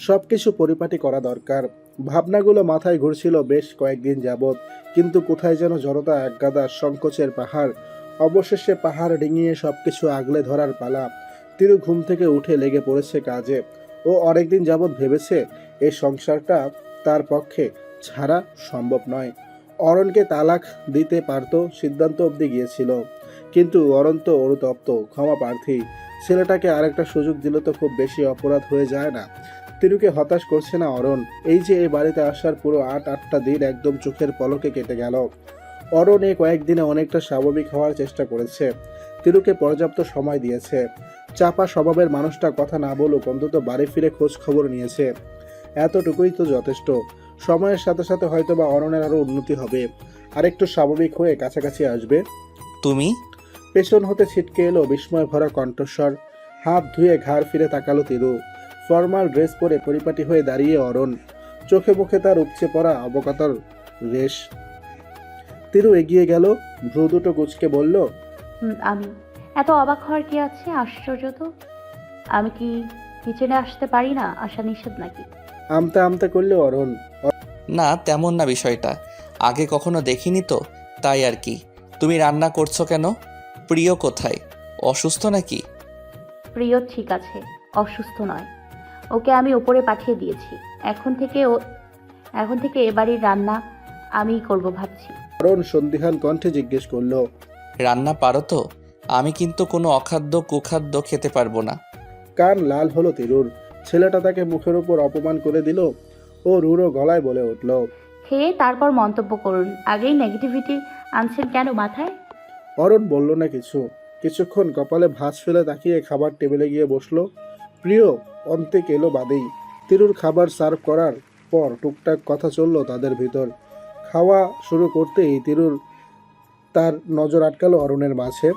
সবকিছু পরিপাটি করা দরকার। ভাবনাগুলো মাথায় ঘুরছিল বেশ কয়েকদিন যাবৎ, কিন্তু কোথায় যেন জড়তা একগাদা সংকোচের পাহাড়। অবশেষে পাহাড় ডিঙিয়ে সবকিছু আগলে ধরার পালা। তিরু ঘুম থেকে উঠে লেগে পড়েছে কাজে। ও অনেকদিন যাবৎ ভেবেছে এই সংসারটা তার পক্ষে ছাড়া সম্ভব নয়। অরণকে তালাক দিতে পারত, সিদ্ধান্ত অবধি গিয়েছিল। কিন্তু অরণ তো অনুতপ্ত, ক্ষমা প্রার্থী। ছেলেটাকে আরেকটা সুযোগ দিলে তো খুব বেশি অপরাধ হয়ে যায় না? তিরুকে হতাশ করছে না অরণ? এই যে এই বাড়িতে আসার পুরো আটটা দিন একদম চোখের পলকে কেটে গেল। অরণ এই কয়েকদিনে অনেকটা স্বাভাবিক হওয়ার চেষ্টা করেছে, তিরুকে পর্যাপ্ত সময় দিয়েছে। চাপা স্বভাবের মানুষটা কথা না বলুক, অন্তত বাড়ি ফিরে খোঁজ খবর নিয়েছে। এতটুকুই তো যথেষ্ট। সময়ের সাথে সাথে হয়তোবা অরণের আরো উন্নতি হবে, আরেকটু স্বাভাবিক হয়ে কাছাকাছি আসবে। তুমি? পেছন হতে ছিটকে এলো বিস্ময় ভরা কণ্ঠস্বর। হাত ধুয়ে ঘাড় ফিরে তাকালো তিরু। ফর্মাল ড্রেস পরে পরিপাটি হয়ে দাঁড়িয়ে অরণ, চোখে মুখে তার উপচে পড়া অবকাতর রেশ। তিরু এগিয়ে গেল, ভ্রু দুটো কুঁচকে বলল, আমি। এত অবাক হওয়ার কি আছে? আশ্চর্য তো। আমি কি কিচেনে আসতে পারি না? আসা নিষেধ নাকি? আমতা আমতা করলে অরণ। না, তেমন না বিষয়টা। আগে কখনো দেখিনি তো, তাই আর কি। তুমি রান্না করছো কেন? প্রিয় কোথায়? অসুস্থ নাকি? প্রিয় ঠিক আছে, অসুস্থ নয়। ওকে আমি উপরে পাঠিয়ে দিয়েছি। এখন থেকে এ বাড়ির রান্না আমিই করব ভাবছি। অরণ সন্দিহান কণ্ঠে জিজ্ঞেস করলো, রান্না পারো তো? আমি কিন্তু কোনো অখাদ্য কুখাদ্য খেতে পারবো না। কান লাল হলো তিরুর। ছেলেটা তাকে মুখের উপর অপমান করে দিল। ও রুড়ো গলায় বলে উঠল, খেয়ে তারপর মন্তব্য করুন। আগেই নেগেটিভিটি আনছেন কেন মাথায়? অরণ বলল না কিছু। কিছুক্ষণ কপালে ভাঁজ ফেলে তাকিয়ে খাবার টেবিলে গিয়ে বসলো। প্রিয় অন্তিক এলো বাদেই। তিরুর খাবার সার্ভ করার পর টুকটাক কথা চলল তাদের ভিতর। খাওয়া শুরু করতেই তিরুর তার নজর আটকালো অরণের মাঝে।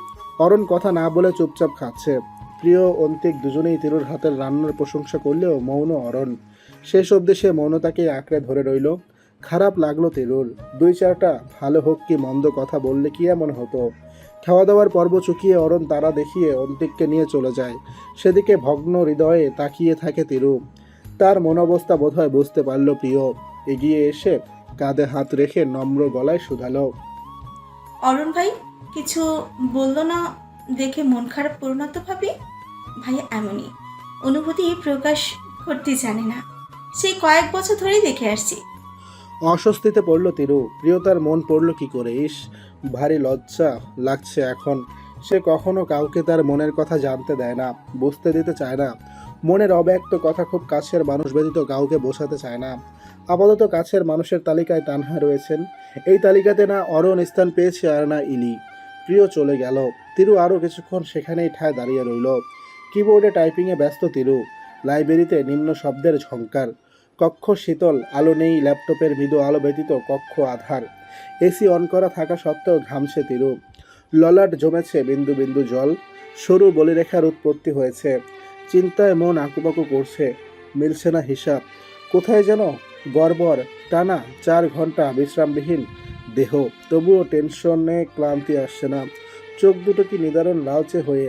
অরণ কথা না বলে চুপচাপ খাচ্ছে। প্রিয় অন্তিক দুজনেই তিরুর হাতের রান্নার প্রশংসা করলেও মৌন অরণ। শেষ অবধি সে মৌনতাকে আঁকড়ে ধরে রইল। খারাপ লাগলো তিরুর। দুই চারটা ভালো হোক কি মন্দ কথা বললে কি এমন হতো? খাওয়া দাওয়ার পর্ব চুকিয়ে অরণ তারা দেখিয়ে অন্তিককে নিয়ে চলে যায়। সেদিকে ভগ্ন হৃদয়ে তাকিয়ে থাকে তিরু। তার মনোবস্থা বোধহয় বুঝতে পারল প্রিয়। এগিয়ে এসে কাঁধে হাত রেখে নম্র গলায় শুধালো, অরুণ ভাই কিছু বললো না দেখে মন খারাপ করো না তো ভাবি। ভাই এমনই, অনুভূতি প্রকাশ করতে জানে না। সেই কয়েক বছর ধরেই দেখে আসছি। অস্বস্তিতে পড়ল তিরু। প্রিয়তার মন পড়ল কি করে? ইস, ভারী লজ্জা লাগছে এখন। সে কখনো কাউকে তার মনের কথা জানতে দেয় না, বুঝতে দিতে চায় না। মনের অব্যক্ত কথা খুব কাছের মানুষ ব্যতীত কাউকে বোঝাতে চায় না। আপাতত কাছের মানুষের তালিকায় তানহা রয়েছেন। এই তালিকাতে না অরণ স্থান পেয়েছে আর না ইলি। প্রিয় চলে গেল। তিরু আরও কিছুক্ষণ সেখানেই ঠায় দাঁড়িয়ে রইল। কিবোর্ডে টাইপিংয়ে ব্যস্ত তিরু। লাইব্রেরিতে নিম্ন শব্দের ঝংকার। কক্ষ শীতল, আলো নেই, ল্যাপটপের মৃদু আলো ব্যতীত কক্ষ আধার। এসি অন করা থাকা সত্ত্বেও ঘামছে তিরু। ললাট জমেছে বিন্দু বিন্দু জল। সরু বলিরেখার উৎপত্তি হয়েছে। চিন্তায় মন আঁকুপাকু করছে, মিলছে না হিসাব। কোথায় যেন গড়বড়। টানা 4 ঘন্টা বিশ্রামবিহীন দেহ, তবুও টেনশনে ক্লান্তি আসছে না। চোখ দুটো কি নিদারুণ লালচে হয়ে।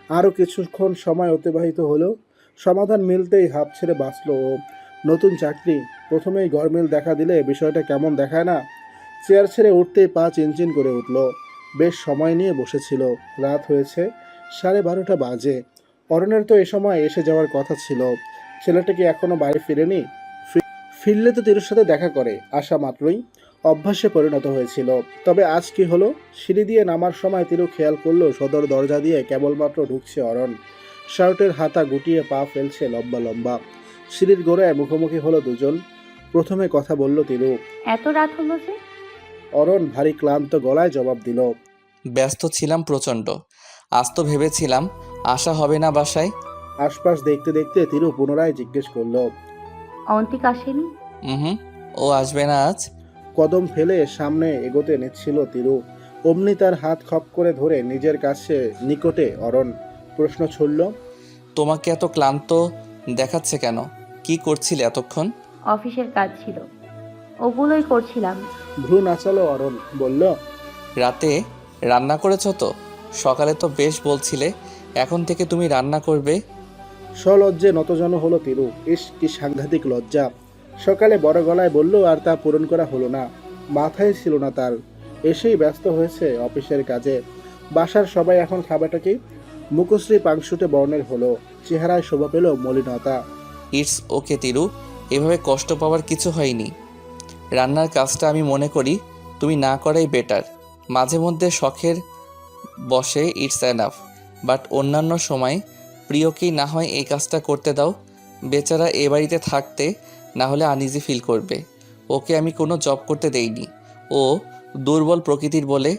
আরও কিছুক্ষণ সময় অতিবাহিত হলো। সমাধান মিলতেই হাঁপ ছেড়ে বাঁচল ও। নতুন চাকরি, প্রথমেই গরমিল দেখা দিলে বিষয়টা কেমন দেখায় না? চেয়ার ছেড়ে উঠতেই পা চিনচিন করে উঠল। বেশ সময় নিয়ে বসেছিল। রাত হয়েছে, 12:30 বাজে। অরণের তো এ সময় এসে যাওয়ার কথা ছিল। ছেলেটা কি এখনো বাড়ি ফিরেনি? ফিরলে তো তিরুর সাথে দেখা করে আসা মাত্রই। অভ্যাসে পরিণত হয়েছিল। তবে আজ কি হলো? সিঁড়ি দিয়ে নামার সময় তিরু খেয়াল করলো সদর দরজা দিয়ে কেবলমাত্র ঢুকছে অরণ। শার্টের হাতা গুটিয়ে পা ফেলছে লম্বা লম্বা। সিঁড়ির গোড়ায় মুখোমুখি হলো দুজন। প্রথমে কথা বলল তিরু। এত রাত হলো যে? অরণ ভারী ক্লান্ত গলায় জবাব দিল, ব্যস্ত ছিলাম প্রচণ্ড। আজ তো ভেবেছিলাম আসা হবে না বাসায়। আশপাশ দেখতে দেখতে তিরু পুনরায় জিজ্ঞেস করল, অন্তিক আসেনি? হুম, ও আসবে না আজ। কদম ফেলে সামনে এগোতে নিচ্ছিল তিরু। অমনি তার হাত খপ করে ধরে নিজের কাছে নিকটে অরণ প্রশ্ন ছুড়ল, তোমাকে এত ক্লান্ত দেখাচ্ছে কেন? কি করছিলে এতক্ষণ? অফিসের কাজ ছিল, ওগুলোই করছিলাম। ভ্রু নাচালো অরণ, বলল, রাতে রান্না করেছো তো? সকালে তো বেশ বলছিলে এখন থেকে তুমি রান্না করবে। সলজ্জে নতজন হলো তিরু। ইস কি সাংঘাতিক লজ্জা! সকালে বড় গলায় বলল আর তা পূরণ করা হলো না। মাথায় ছিল না তার। এসেই ব্যস্ত হয়েছে অফিসের কাজে। বাসার সবাই এখন খাবারটা কি? মুখশ্রী পাংশুটে বর্ণের হলো, চেহারায় শোভা পেল মলিনতা। ইটস ওকে তিরু, এভাবে কষ্ট পাওয়ার কিছু হয়নি। রান্নার কাজটা আমি মনে করি তুমি না করাই বেটার। মাঝে মধ্যে শখের বসে ইটস এনাফ, বাট অন্যান্য সময় প্রিয়কেই না হয় এই কাজটা করতে দাও। বেচারা এ বাড়িতে থাকতে না হলে আনইজি ফিল করবে। ওকে আমি কোনো জব করতে দেইনি। ও দুর্বল প্রকৃতির বলে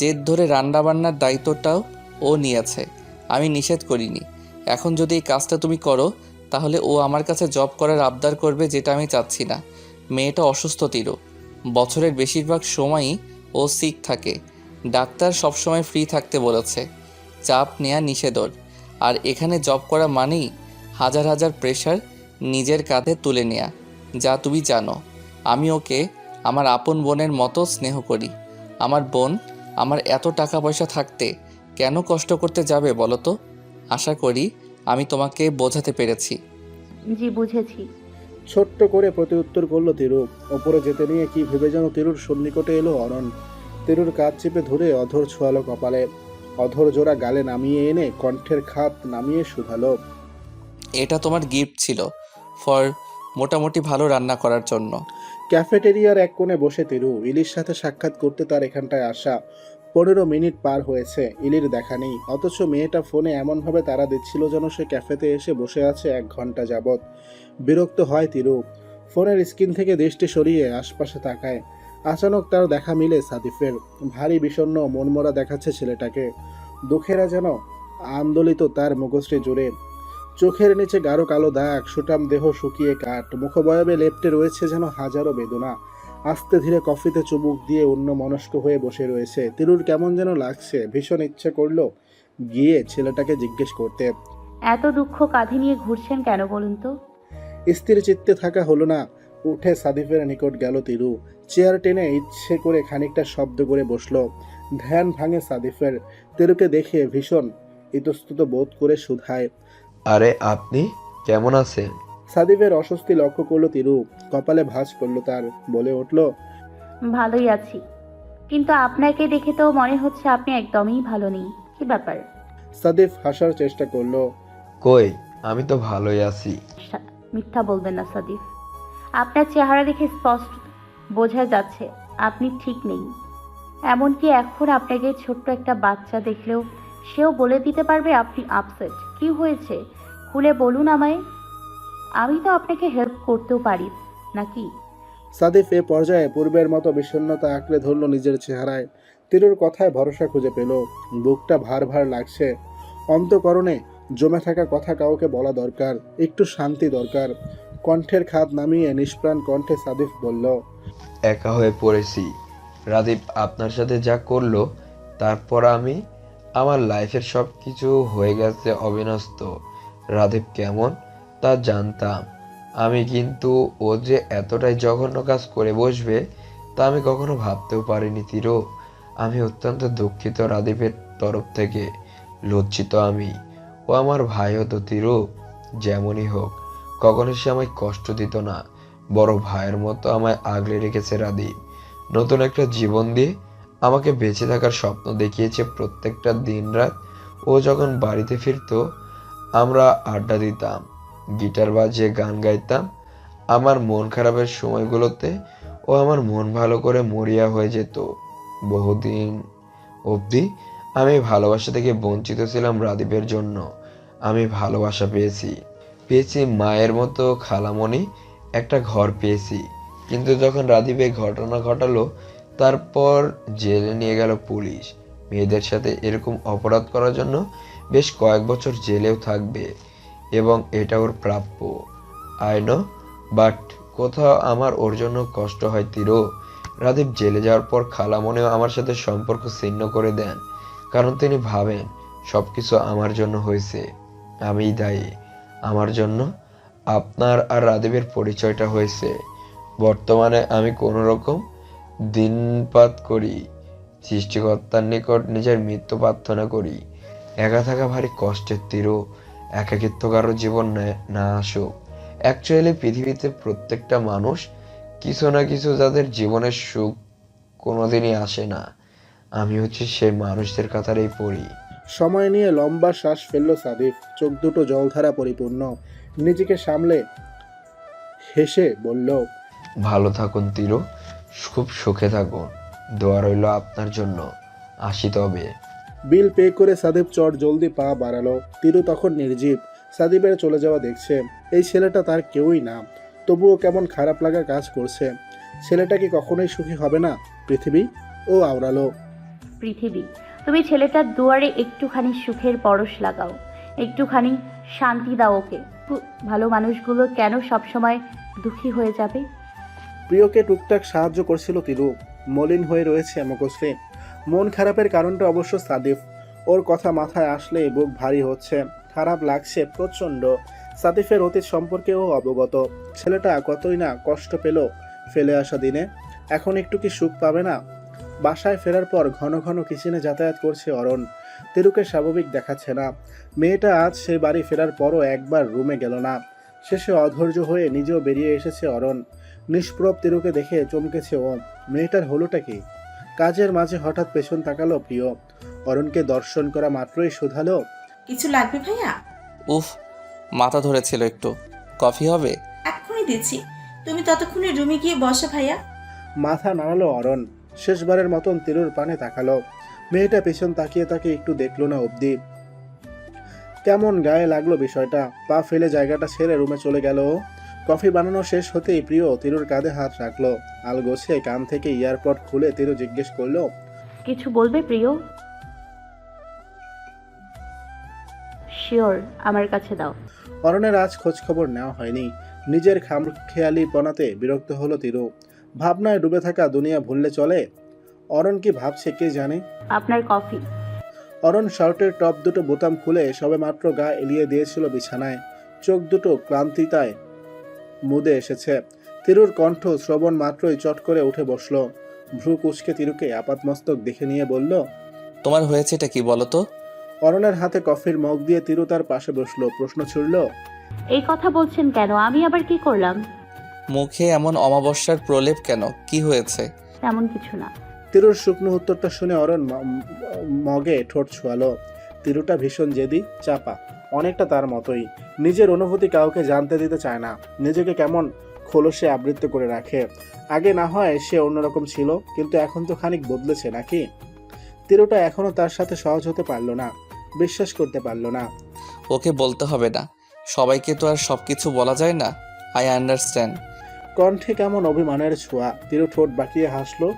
জেদ ধরে রান্নাবান্নার দায়িত্বটাও ও নিয়েছে। আমি নিষেধ করিনি। এখন যদি এই কাজটা তুমি করো তাহলে ও আমার কাছে জব করার আবদার করবে, যেটা আমি চাচ্ছি না। মেয়েটা অসুস্থ তিরু, বছরের বেশিরভাগ সময়ই ও সিক থাকে। ডাক্তার সবসময় ফ্রি থাকতে বলেছে। চাপ নেওয়া নিষেধ ওর। আর এখানে জব করা মানেই হাজার হাজার প্রেশার নিজের কাঁধে তুলে নেয়া, যা তুমি জানো। আমি ওকে আমার আপন বোনের মতো স্নেহ করি। আমার বোন আমার এত টাকা পয়সা থাকতে কেন কষ্ট করতে যাবে বলো তো? আশা করি আমি তোমাকে বোঝাতে পেরেছি। জি বুঝেছি। ছোট্ট করে প্রতিউত্তর করলো তিরু। ওপরে যেতে নিয়ে কি ভেবে যেন তিরুর সন্নিকটে এলো অরণ। তিরুর কাঁধ চেপে ধরে অধর ছোঁয়ালো কপালে। অধর জোড়া গালে নামিয়ে এনে কণ্ঠের খাত নামিয়ে শুধালো। এটা তোমার গিফট ছিল ফর মোটামুটি ভালো রান্না করার জন্য। ক্যাফেটেরিয়ার এক কোণে বসে তিরু। ইলির সাথে সাক্ষাৎ করতে তার এখানটায় আসা। 15 মিনিট পার হয়েছে, ইলির দেখা নেই। অথচ মেয়েটা ফোনে এমনভাবে তাড়া দিচ্ছিল যেন সে ক্যাফেতে এসে বসে আছে 1 ঘন্টা যাবৎ। বিরক্ত হয় তিরু। ফোনের স্ক্রিন থেকে দৃষ্টি সরিয়ে আশপাশে তাকায়। আচানক তার দেখা মিলে সাদিফের। ভারী বিষণ্ণ মনমরা দেখাচ্ছে ছেলেটাকে। দুঃখেরা যেন আন্দোলিত তার মুখশ্রী জুড়ে। চোখের নিচে গাঢ় কালো দাগ, সুঠাম দেহ শুকিয়ে কাঠ, মুখবয়বে লেপ্টে রয়েছে যেন হাজারো বেদনা। আস্তে ধীরে কফিতে চুমুক দিয়ে অন্য মনস্ক হয়ে বসে রয়েছে। তিরুর কেমন যেন লাগছে। ভীষণ ইচ্ছে করলো গিয়ে ছেলেটাকে জিজ্ঞেস করতে। এত দুঃখ কাঁধে নিয়ে ঘুরছেন কেন বলুন তো? স্থির চিত্তে থাকা হলো না। উঠে সাদিফের নিকট গেল তিরু। চেয়ার টেনে ইচ্ছে করে খানিকটা শব্দ করে বসলো। ধ্যান ভাঙে সাদিফের। তিরুকে দেখে ভীষণ ইতস্তত বোধ করে শুধায়। আরে আপনি কেমন আছেন? সাদিফের অস্বস্তি লক্ষ্য করলো তিরু। কপালে ভাঁজ পড়ল তার। বলে উঠল। ভালোই আছি, কিন্তু আপনাকে দেখে তো মনে হচ্ছে আপনি একদমই ভালো নেই। কি ব্যাপার? সাদিফ হাসার চেষ্টা করলো। কই, আমি তো ভালোই আছি। মিথ্যা বলবেন না সাদিফ। আপনার চেহারা দেখে স্পষ্ট বোঝা যাচ্ছে আপনি ঠিক নেই। এমনকি এখন আপনাকে ছোট্ট একটা বাচ্চা দেখলেও সেও বলে দিতে পারবে আপনি আপসেট। কি হয়েছে খুলে বলুন আমায়। আমি তো আপনাকে হেল্প করতেও পারি নাকি? সাদিফ এ পর্যায়ে পূর্বের মতো বিষণ্ণতা আঁকড়ে ধরল নিজের চেহারায়। তিরুর কথায় ভরসা খুঁজে পেল। বুকটা ভার ভার লাগছে। অন্তঃকরণে জমে থাকা কথা কাউকে বলা দরকার। একটু শান্তি দরকার। কণ্ঠের খাদ নামিয়ে নিষ্প্রাণ কণ্ঠে সাদিফ বলল। একা হয়ে পড়েছি। রাদীপ আপনার সাথে যা করলো, তারপর আমি আমার লাইফের সব কিছু হয়ে গেছে অবিনষ্ট। রাদীপ কেমন তা জানতাম আমি, কিন্তু ও যে এতটাই জঘন্য কাজ করে বসবে তা আমি কখনো ভাবতেও পারিনি তিরো। আমি অত্যন্ত দুঃখিত রাদীপের তরফ থেকে। লজ্জিত আমি। ও আমার ভাই হতো তিরো। যেমনই হোক, কখনো সে আমায় কষ্ট দিত না। বড় ভাইয়ের মতো আমায় আগলে রেখেছে রাদীপ। নতুন একটা জীবন দিয়ে আমাকে বেঁচে থাকার স্বপ্ন দেখিয়েছে প্রত্যেকটা দিন রাত। ও যখন বাড়িতে ফিরতো আমরা আড্ডা দিতাম, গিটার বাজিয়ে গান গাইতাম। আমার মন খারাপের সময়গুলোতে ও আমার মন ভালো করে মরিয়া হয়ে যেত। বহুদিন অবধি আমি ভালোবাসা থেকে বঞ্চিত ছিলাম রাদীপের জন্য। আমি ভালোবাসা পেয়েছি মায়ের মতো খালামণি, একটা ঘর পেয়েছি। কিন্তু যখন রাদীপ এই ঘটনা ঘটালো, তারপর জেলে নিয়ে গেল পুলিশ। মেয়েদের সাথে এরকম অপরাধ করার জন্য বেশ কয়েক বছর জেলেও থাকবে, এবং এটা ওর প্রাপ্য। আই নো, বাট কোথাও আমার ওর জন্য কষ্ট হয় তিরো। রাদীপ জেলে যাওয়ার পর খালামণিও আমার সাথে সম্পর্ক ছিন্ন করে দেন, কারণ তিনি ভাবেন সবকিছু আমার জন্য হয়েছে, আমিই দায়ী। আমার জন্য আপনার আর রাদীপের পরিচয়টা হয়েছে। বর্তমানে আমি কোনো রকম দিনপাত করি, সৃষ্টিকর্তার নিকট নিজের মৃত্যু প্রার্থনা করি। একা থাকা ভারী কষ্টের তিরো। একাকিত্ব কারো জীবন না আসুক। অ্যাকচুয়ালি পৃথিবীতে প্রত্যেকটা মানুষ কিছু না কিছু যাদের জীবনের সুখ কোনোদিনই আসে না। আমি হচ্ছে সেই মানুষদের কাতারেই পড়ি। সময় নিয়ে লম্বা শ্বাস ফেলল সাদিফ, চোখ দুটো জলধারা পরিপূর্ণ। নিজেকে সামলে হেসে বলল, ভালো থাকুন তিরু, খুব সুখে থাকুন। দোয়া রইল আপনার জন্য। আসি তবে। বিল পে করে সাদিফ চট জলদি পা বাড়ালো। তিরু তখন নির্জীব, সাদিফের চলে যাওয়া দেখছে। এই ছেলেটা তার কেউই না, তবুও কেমন খারাপ লাগা কাজ করছে। ছেলেটা কি কখনোই সুখী হবে না? পৃথিবী ও আওড়ালো। পৃথিবী, তুমি ছেলেটার দুয়ারে একটুখানি সুখের পরশ লাগাও, একটুখানি শান্তি দাও ওকে। ভালো মানুষগুলো কেন সবসময় দুঃখী হয়ে যাবে? প্রিয়কে টুকটাক সাহায্য করছিল তিরু। মলিন হয়ে রয়েছে মুখশ্রী। মন খারাপের কারণটা অবশ্য সাদিফ। ওর কথা মাথায় আসলে বুক ভারী হচ্ছে, খারাপ লাগছে প্রচণ্ড। সাদিফের অতীত সম্পর্কেও অবগত। ছেলেটা কতই না কষ্ট পেল ফেলে আসা দিনে। এখন একটু কি সুখ পাবে না? বাসায় ফেরার পর ঘন ঘন কিচেনে যাতায়াত করছে অরণ। তিরুকে স্বাভাবিক দেখাচ্ছে না। মেয়েটা আজ সে বাড়ি ফেরার পরও একবার রুমে গেল না। শেষে অধৈর্য হয়ে নিজেও বেরিয়ে এসেছে অরণ। নিষ্প্রভ তিরুকে দেখে চমকেছে ও। মেয়েটার হলোটা কি? কাজের মাঝে হঠাৎ পেছন তাকালো প্রিয়। অরণকে দর্শন করা মাত্রই শুধালো, কিছু লাগবে ভাইয়া? উফ, মাথা ধরেছিল একটু। কফি হবে? এক্ষুনি দিচ্ছি, তুমি ততক্ষণে রুমে গিয়ে বসো ভাইয়া। মাথা নাড়ালো অরণ। শেষবারের মতন তিরুর পানে তাকালো। মেয়েটা পেছন তাকিয়ে তাকে একটু দেখলো না অবধি। কেমন গায়ে লাগলো বিষয়টা। পা ফেলে জায়গাটা ছেড়ে রুমে চলে গেল ও। কফি বানানো শেষ হতেই প্রিয় তিরুর কাঁধে হাত রাখলো। আলগোছে কান থেকে ইয়ারপড খুলে তিরু জিজ্ঞেস করলো, কিছু বলবে প্রিয়? শিওর, আমার কাছে দাও। অরণের আজ খোঁজ খবর নেওয়া হয়নি। নিজের খামখেয়ালি পনাতে বিরক্ত হলো তিরু। ভাবনায় ডুবে থাকা দুনিয়া ভুললে চলে? অরণ কি ভাবছে কে জানে। আপনার কফি। অরণ শার্টের টপ দুটো বোতাম খুলে সবেমাত্র গা এলিয়ে দিয়েছিল বিছানায়। চোখ দুটো ক্লান্তিতায় মুদে এসেছে। তিরুর কণ্ঠ শ্রবণ মাত্রই চট করে উঠে বসলো। ভ্রু কুঁচকে তিরুকে আপাতমস্তক দেখে নিয়ে বলল, তোমার হয়েছেটা কি বলো তো? অরণের হাতে কফির মগ দিয়ে তিরু তার পাশে বসলো। প্রশ্ন ছুড়ল, এই কথা বলছেন কেন? আমি আবার কি করলাম? মুখে এমন অমাবস্যার প্রলেপ কেন? কি হয়েছে? তেমন কিছু না। তিরুর শুকনো উত্তরটা শুনে অরণ মগে ঠোঁট ছোঁয়ালো। তিরুটা ভীষণ জেদি, চাপা, অনেকটা তার মতোই। নিজের অনুভূতি কাউকে জানতে দিতে চায় না। নিজেকে কেমন খোলসে আবৃত্ত করে রাখে। আগে না হয় সে অন্যরকম ছিল, কিন্তু এখন তো খানিক বদলেছে নাকি? তিরুটা এখনো তার সাথে সহজ হতে পারল না, বিশ্বাস করতে পারল না। ওকে বলতে হবে না, সবাইকে তো আর সব কিছু বলা যায় না। I understand. কণ্ঠে কেমন অভিমানের ছোঁয়া। তিরু ঠোঁট বাঁকিয়ে হাসলো।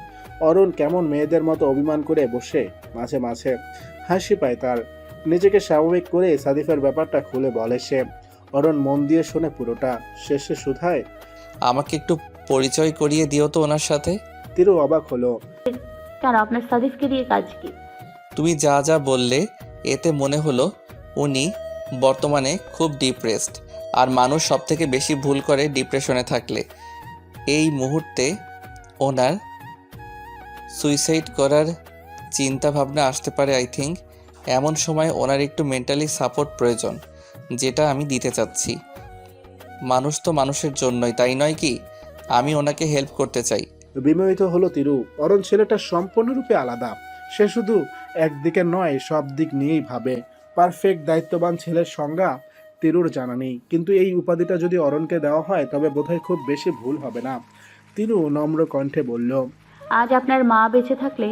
অরুণ কেমন মেয়েদের মতো অভিমান করে বসে। মাঝে মাঝে হাসি পায় তার। নিজেকে স্বাভাবিক করে সাদিফের ব্যাপারটা খুলে বলে সে। অরুণ মন দিয়ে শোনে পুরোটা। শেষে শুধায়, আমাকে একটু পরিচয় করিয়ে দিও তো ওনার সাথে। তিরু অবাক হলো। কেন, আপনার সাদিফকে দিয়ে কাজ কি? তুমি যা যা বললে এতে মনে হলো উনি বর্তমানে খুব ডিপ্রেসড। আর মানুষ সব থেকে বেশি ভুল করে ডিপ্রেশনে থাকলে। এই মুহূর্তে ওনার সুইসাইড করার চিন্তা ভাবনা আসতে পারে আই থিঙ্ক। এমন সময় ওনার একটু মেন্টালি সাপোর্ট প্রয়োজন, যেটা আমি দিতে চাচ্ছি। মানুষ তো মানুষের জন্যই, তাই নয় কি? আমি ওনাকে হেল্প করতে চাই। বিমোহিত হলো তিরু। অরুণ ছেলেটা সম্পূর্ণরূপে আলাদা। সে শুধু একদিকে নয়, সব দিক নিয়েই ভাবে। পারফেক্ট দায়িত্ববান ছেলের সংজ্ঞা তিরুর জানা নেই, কিন্তু এই উপাধিটা যদি অরণকে দেওয়া হয় তবে বোধহয় খুব বেশি ভুল হবে না। তিরু নম্র কণ্ঠে বলল, আজ আপনার মা বেঁচে থাকলে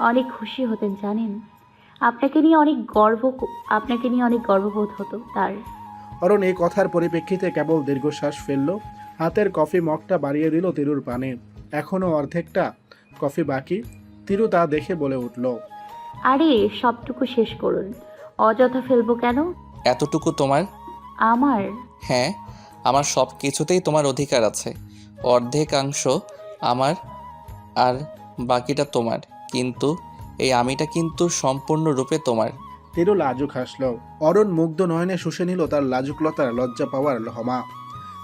অনেক খুশি হতেন জানেন। আপনাকে নিয়ে অনেক গর্ববোধ হতো তার। অরণ এই কথার পরিপ্রেক্ষিতে কেবল দীর্ঘশ্বাস ফেলল। হাতের কফি মগটা বাড়িয়ে দিল তিরুর পানে। এখনো অর্ধেকটা কফি বাকি। তিরু তা দেখে বলে উঠল, আরে সবটুকু শেষ করুন, অযথা ফেলবো কেন? এতটুকু তোমার? আমার? হ্যাঁ, আমার সব কিছুতেই তোমার অধিকার আছে। অর্ধেকাংশ আমার আর বাকিটা তোমার, কিন্তু এই আমিটা কিন্তু সম্পূর্ণরূপে তোমার। তিরু লাজুক হাসল। অরণ মুগ্ধ নয়নে শুষে নিল তার লাজুকলতার লজ্জা পাওয়ার লহমা।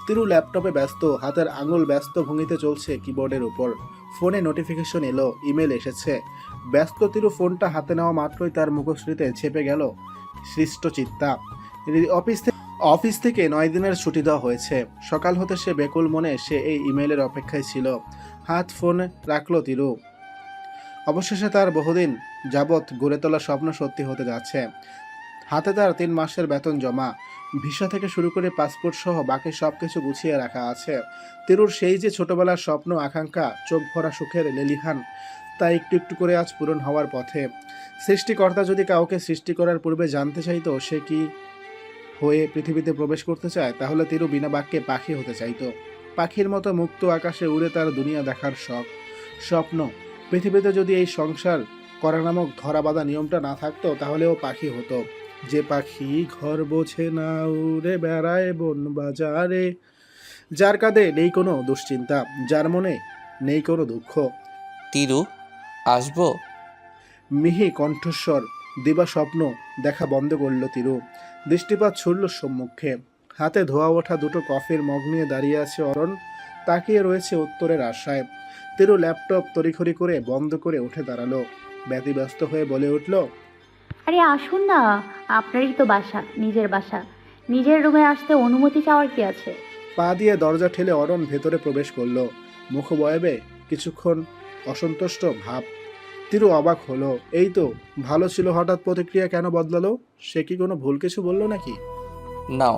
তিরু ল্যাপটপে ব্যস্ত, হাতের আঙুল ব্যস্ত ভঙ্গিতে চলছে কিবোর্ডের উপর। ফোনে নোটিফিকেশন এলো, ইমেল এসেছে। ব্যস্ত তিরু ফোনটা হাতে নেওয়া মাত্রই তার মুখশ্রীতে ছেপে গেল সৃষ্ট চিত্তা। অফিস থেকে 9 দিনের ছুটি দেওয়া হয়েছে। সকাল হতে সে বেকুল মনে সে এই ইমেলের অপেক্ষায় ছিল। হাত ফোন রাখলো তিরু। অবশেষে তার বহুদিন যাবৎ গড়ে তোলা স্বপ্ন সত্যি হতে যাচ্ছে। হাতে তার 3 মাসের বেতন জমা, ভিসা থেকে শুরু করে পাসপোর্ট সহ বাকি সবকিছু গুছিয়ে রাখা আছে। তিরুর সেই যে ছোটবেলার স্বপ্ন আকাঙ্ক্ষা, চোখ ভরা সুখের লেলিহান, তা একটু একটু করে আজ পূরণ হওয়ার পথে। সৃষ্টিকর্তা যদি কাউকে সৃষ্টি করার পূর্বে জানতে চাইতো সে কি হয়ে পৃথিবীতে প্রবেশ করতে চায়, তাহলে তিরু বিনা বাক্যে পাখি হতে চাইতো। পাখির মতো মুক্ত আকাশে উড়ে তার দুনিয়া দেখার শখ, স্বপ্ন। পৃথিবীতে যদি এই সংসার করা নামক ধরাবাঁধা নিয়মটা না থাকতো তাহলে ও পাখি হতো। যে পাখি ঘর বোঝে না উড়ে বেড়ায় বন বাজারে, যার কাঁধে নেই কোনো দুশ্চিন্তা, যার মনে নেই কোনো দুঃখ। তিরু, আসবো? মিহি কণ্ঠস্বর দিবা স্বপ্ন দেখা বন্ধ করল তিরু। দৃষ্টিপাত ছুড়ল সম্মুখে। হাতে ধোয়া ওঠা দুটো কফির মগ নিয়ে দাঁড়িয়ে আছে অরণ, তাকিয়ে রয়েছে উত্তরের আশায়। তিরু ল্যাপটপ তড়িঘড়ি করে বন্ধ করে উঠে দাঁড়ালো। ব্যতিব্যস্ত হয়ে বলে উঠল, আরে আসুন না, আপনারই তো বাসা, নিজের বাসা। নিজের রুমে আসতে অনুমতি চাওয়ার কি আছে? পা দিয়ে দরজা ঠেলে অরণ ভেতরে প্রবেশ করলো। মুখবয়বে কিছুক্ষণ অসন্তুষ্ট ভাব। তিরু অবাক হলো। এই তো ভালো ছিল, হঠাৎ প্রতিক্রিয়া কেন বদলালো? সে কি কোনো ভুল কিছু বললো নাকি? নাও।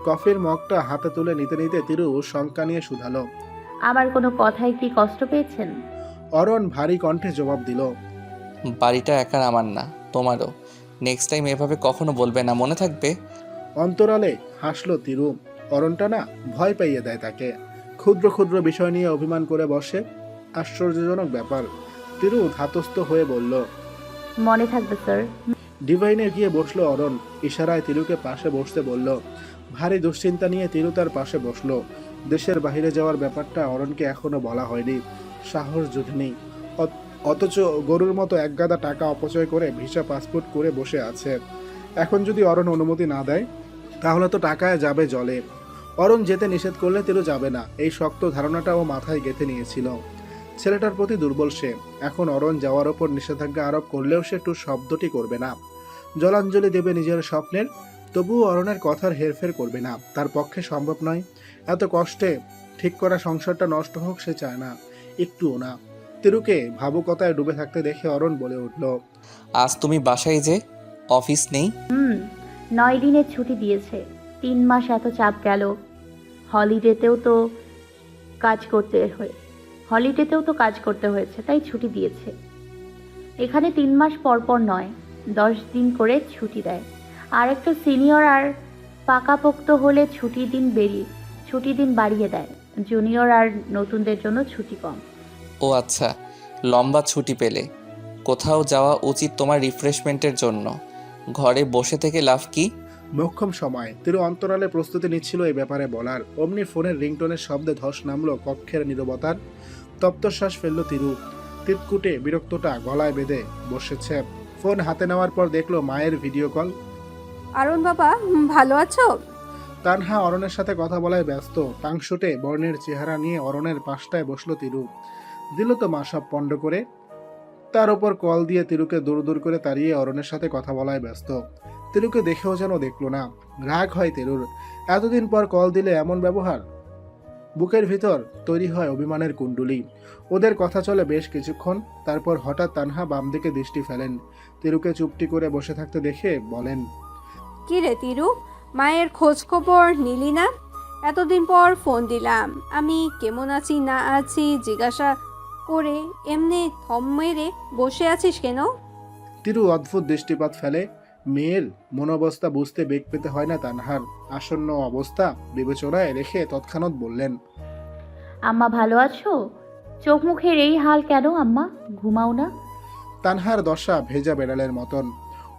কফির মগটা হাতে তুলে নিতে নিতে তিরু শঙ্কা নিয়ে শুধালো, আমার কোনো কথায় কি কষ্ট পেয়েছেন? অরণ ভারী কণ্ঠে জবাব দিল, বাড়িটা একার আমার না, তোমারও। নেক্সট টাইম এভাবে কখনো বলবে না, মনে থাকবে? অন্তরালে হাসলো তিরু। অরণটা না ভয় পাইয়ে দেয় তাকে। ক্ষুদ্র ক্ষুদ্র বিষয় নিয়ে অভিমান করে বসে। আশ্চর্যজনক ব্যাপার। তিরু ধাতস্থ হয়ে বলল, মনে থাকবে স্যার। ডিভাইনে গিয়ে বসলো অরণ। ইশারায় তিরুকে পাশে বসতে বলল। ভারী দুশ্চিন্তা নিয়ে তিরু তার পাশে বসলো। দেশের বাইরে যাওয়ার ব্যাপারটা অরণকে এখনো বলা হয়নি। সাহস জুটেনি। অথচ গরুর মতো একগাদা টাকা অপচয় করে ভিসা পাসপোর্ট করে বসে আছে। এখন যদি অরণ অনুমতি না দেয় তাহলে তো টাকায় যাবে জলে। অরণ যেতে নিষেধ করলে তিরু যাবে না, এই শক্ত ধারণাটা ও মাথায় গেঁথে নিয়েছিল। ছেলেটার প্রতি দুর্বল সে। এখন অরণ যাওয়ার ওপর নিষেধাজ্ঞা আরোপ করলেও সে একটু শব্দটি করবে না। জলাঞ্জলি দেবে নিজের স্বপ্নের, তবুও অরণের কথার হেরফের করবে না। তার পক্ষে সম্ভব নয়। এত কষ্টে ঠিক করা সংসারটা নষ্ট হোক সে চায় না, একটুও না। তিরুকে ভাবুকতায় ডুবে থাকতে দেখে অরণ বলে উঠল, আজ তুমি বাসায় যে অফিস নেই? 9 দিনের ছুটি দিয়েছে। 3 মাস এত চাপ গেল। হলিডেতেও তো কাজ করতে হয়েছে, তাই ছুটি দিয়েছে। এখানে 3 মাস পর পর নয়, 10 দিন করে ছুটি দেয়। আর একটু সিনিয়র আর পাকাপোক্ত হলে ছুটি দিন বাড়িয়ে দেয়। জুনিয়র আর নতুনদের জন্য ছুটি কম। ও আচ্ছা, লম্বা ছুটি পেলে কোথাও যাওয়া উচিত তোমার রিফ্রেশমেন্টের জন্য। ঘরে বসে থেকে লাভ কি? মোক্ষম সময়। তিরু অন্তরালে প্রস্তুতি নিচ্ছিল এই ব্যাপারে বলার। অমনি ফোনের রিংটোনের শব্দে ধস নামলো কক্ষের নীরবতার। তপ্তশ্বাস ফেলল তিরু। তিতকুটে বিরক্তটা গলায় বেঁধে বসেছে। ফোন হাতে নেওয়ার পর দেখলো মায়ের ভিডিও কল। আরুণ বাবা, ভালো আছো? তানহা অরণের সাথে কথা বলায় ব্যস্ত। পাংশুটে বর্ণের চেহারা নিয়ে অরণের পাশটায় বসলো তিরু। দিল তো মা সব পণ্ড করে। তার ওপর কল দিয়ে তিরুকে দূর দূর করে তাড়িয়ে অরণের সাথে কথা বলায় ব্যস্ত। তিরুকে দেখেও যেন দেখলো না। রাগ হয় তিরুর। এতদিন পর কল দিলে এমন ব্যবহার। বুকের ভিতর তৈরি হয় অভিমানের কুণ্ডুলি। ওদের কথা চলে বেশ কিছুক্ষণ। তারপর হঠাৎ তানহা বাম দিকে দৃষ্টি ফেলেন। তিরুকে চুপটি করে বসে থাকতে দেখে বলেন, কি রে তিরু, মায়ের খোঁজ খবর নিলি না? এতদিন পর ফোন দিলাম, আমি কেমন আছি না আছি জিজ্ঞাসা করে এমনি থম মেরে বসে আছিস কেন? তিরু অদ্ভুত দৃষ্টিপাত ফেলে। মেয়ের মনোবস্থা বুঝতে বেগ পেতে হয় না তানহার। আসন্ন অবস্থা বিবেচনায় রেখে তৎক্ষণাৎ বললেন, আম্মা ভালো আছো? চোখ মুখের এই হাল কেন আম্মা? ঘুমাও না? তানহার দশা ভেজা বেড়ালের মতন।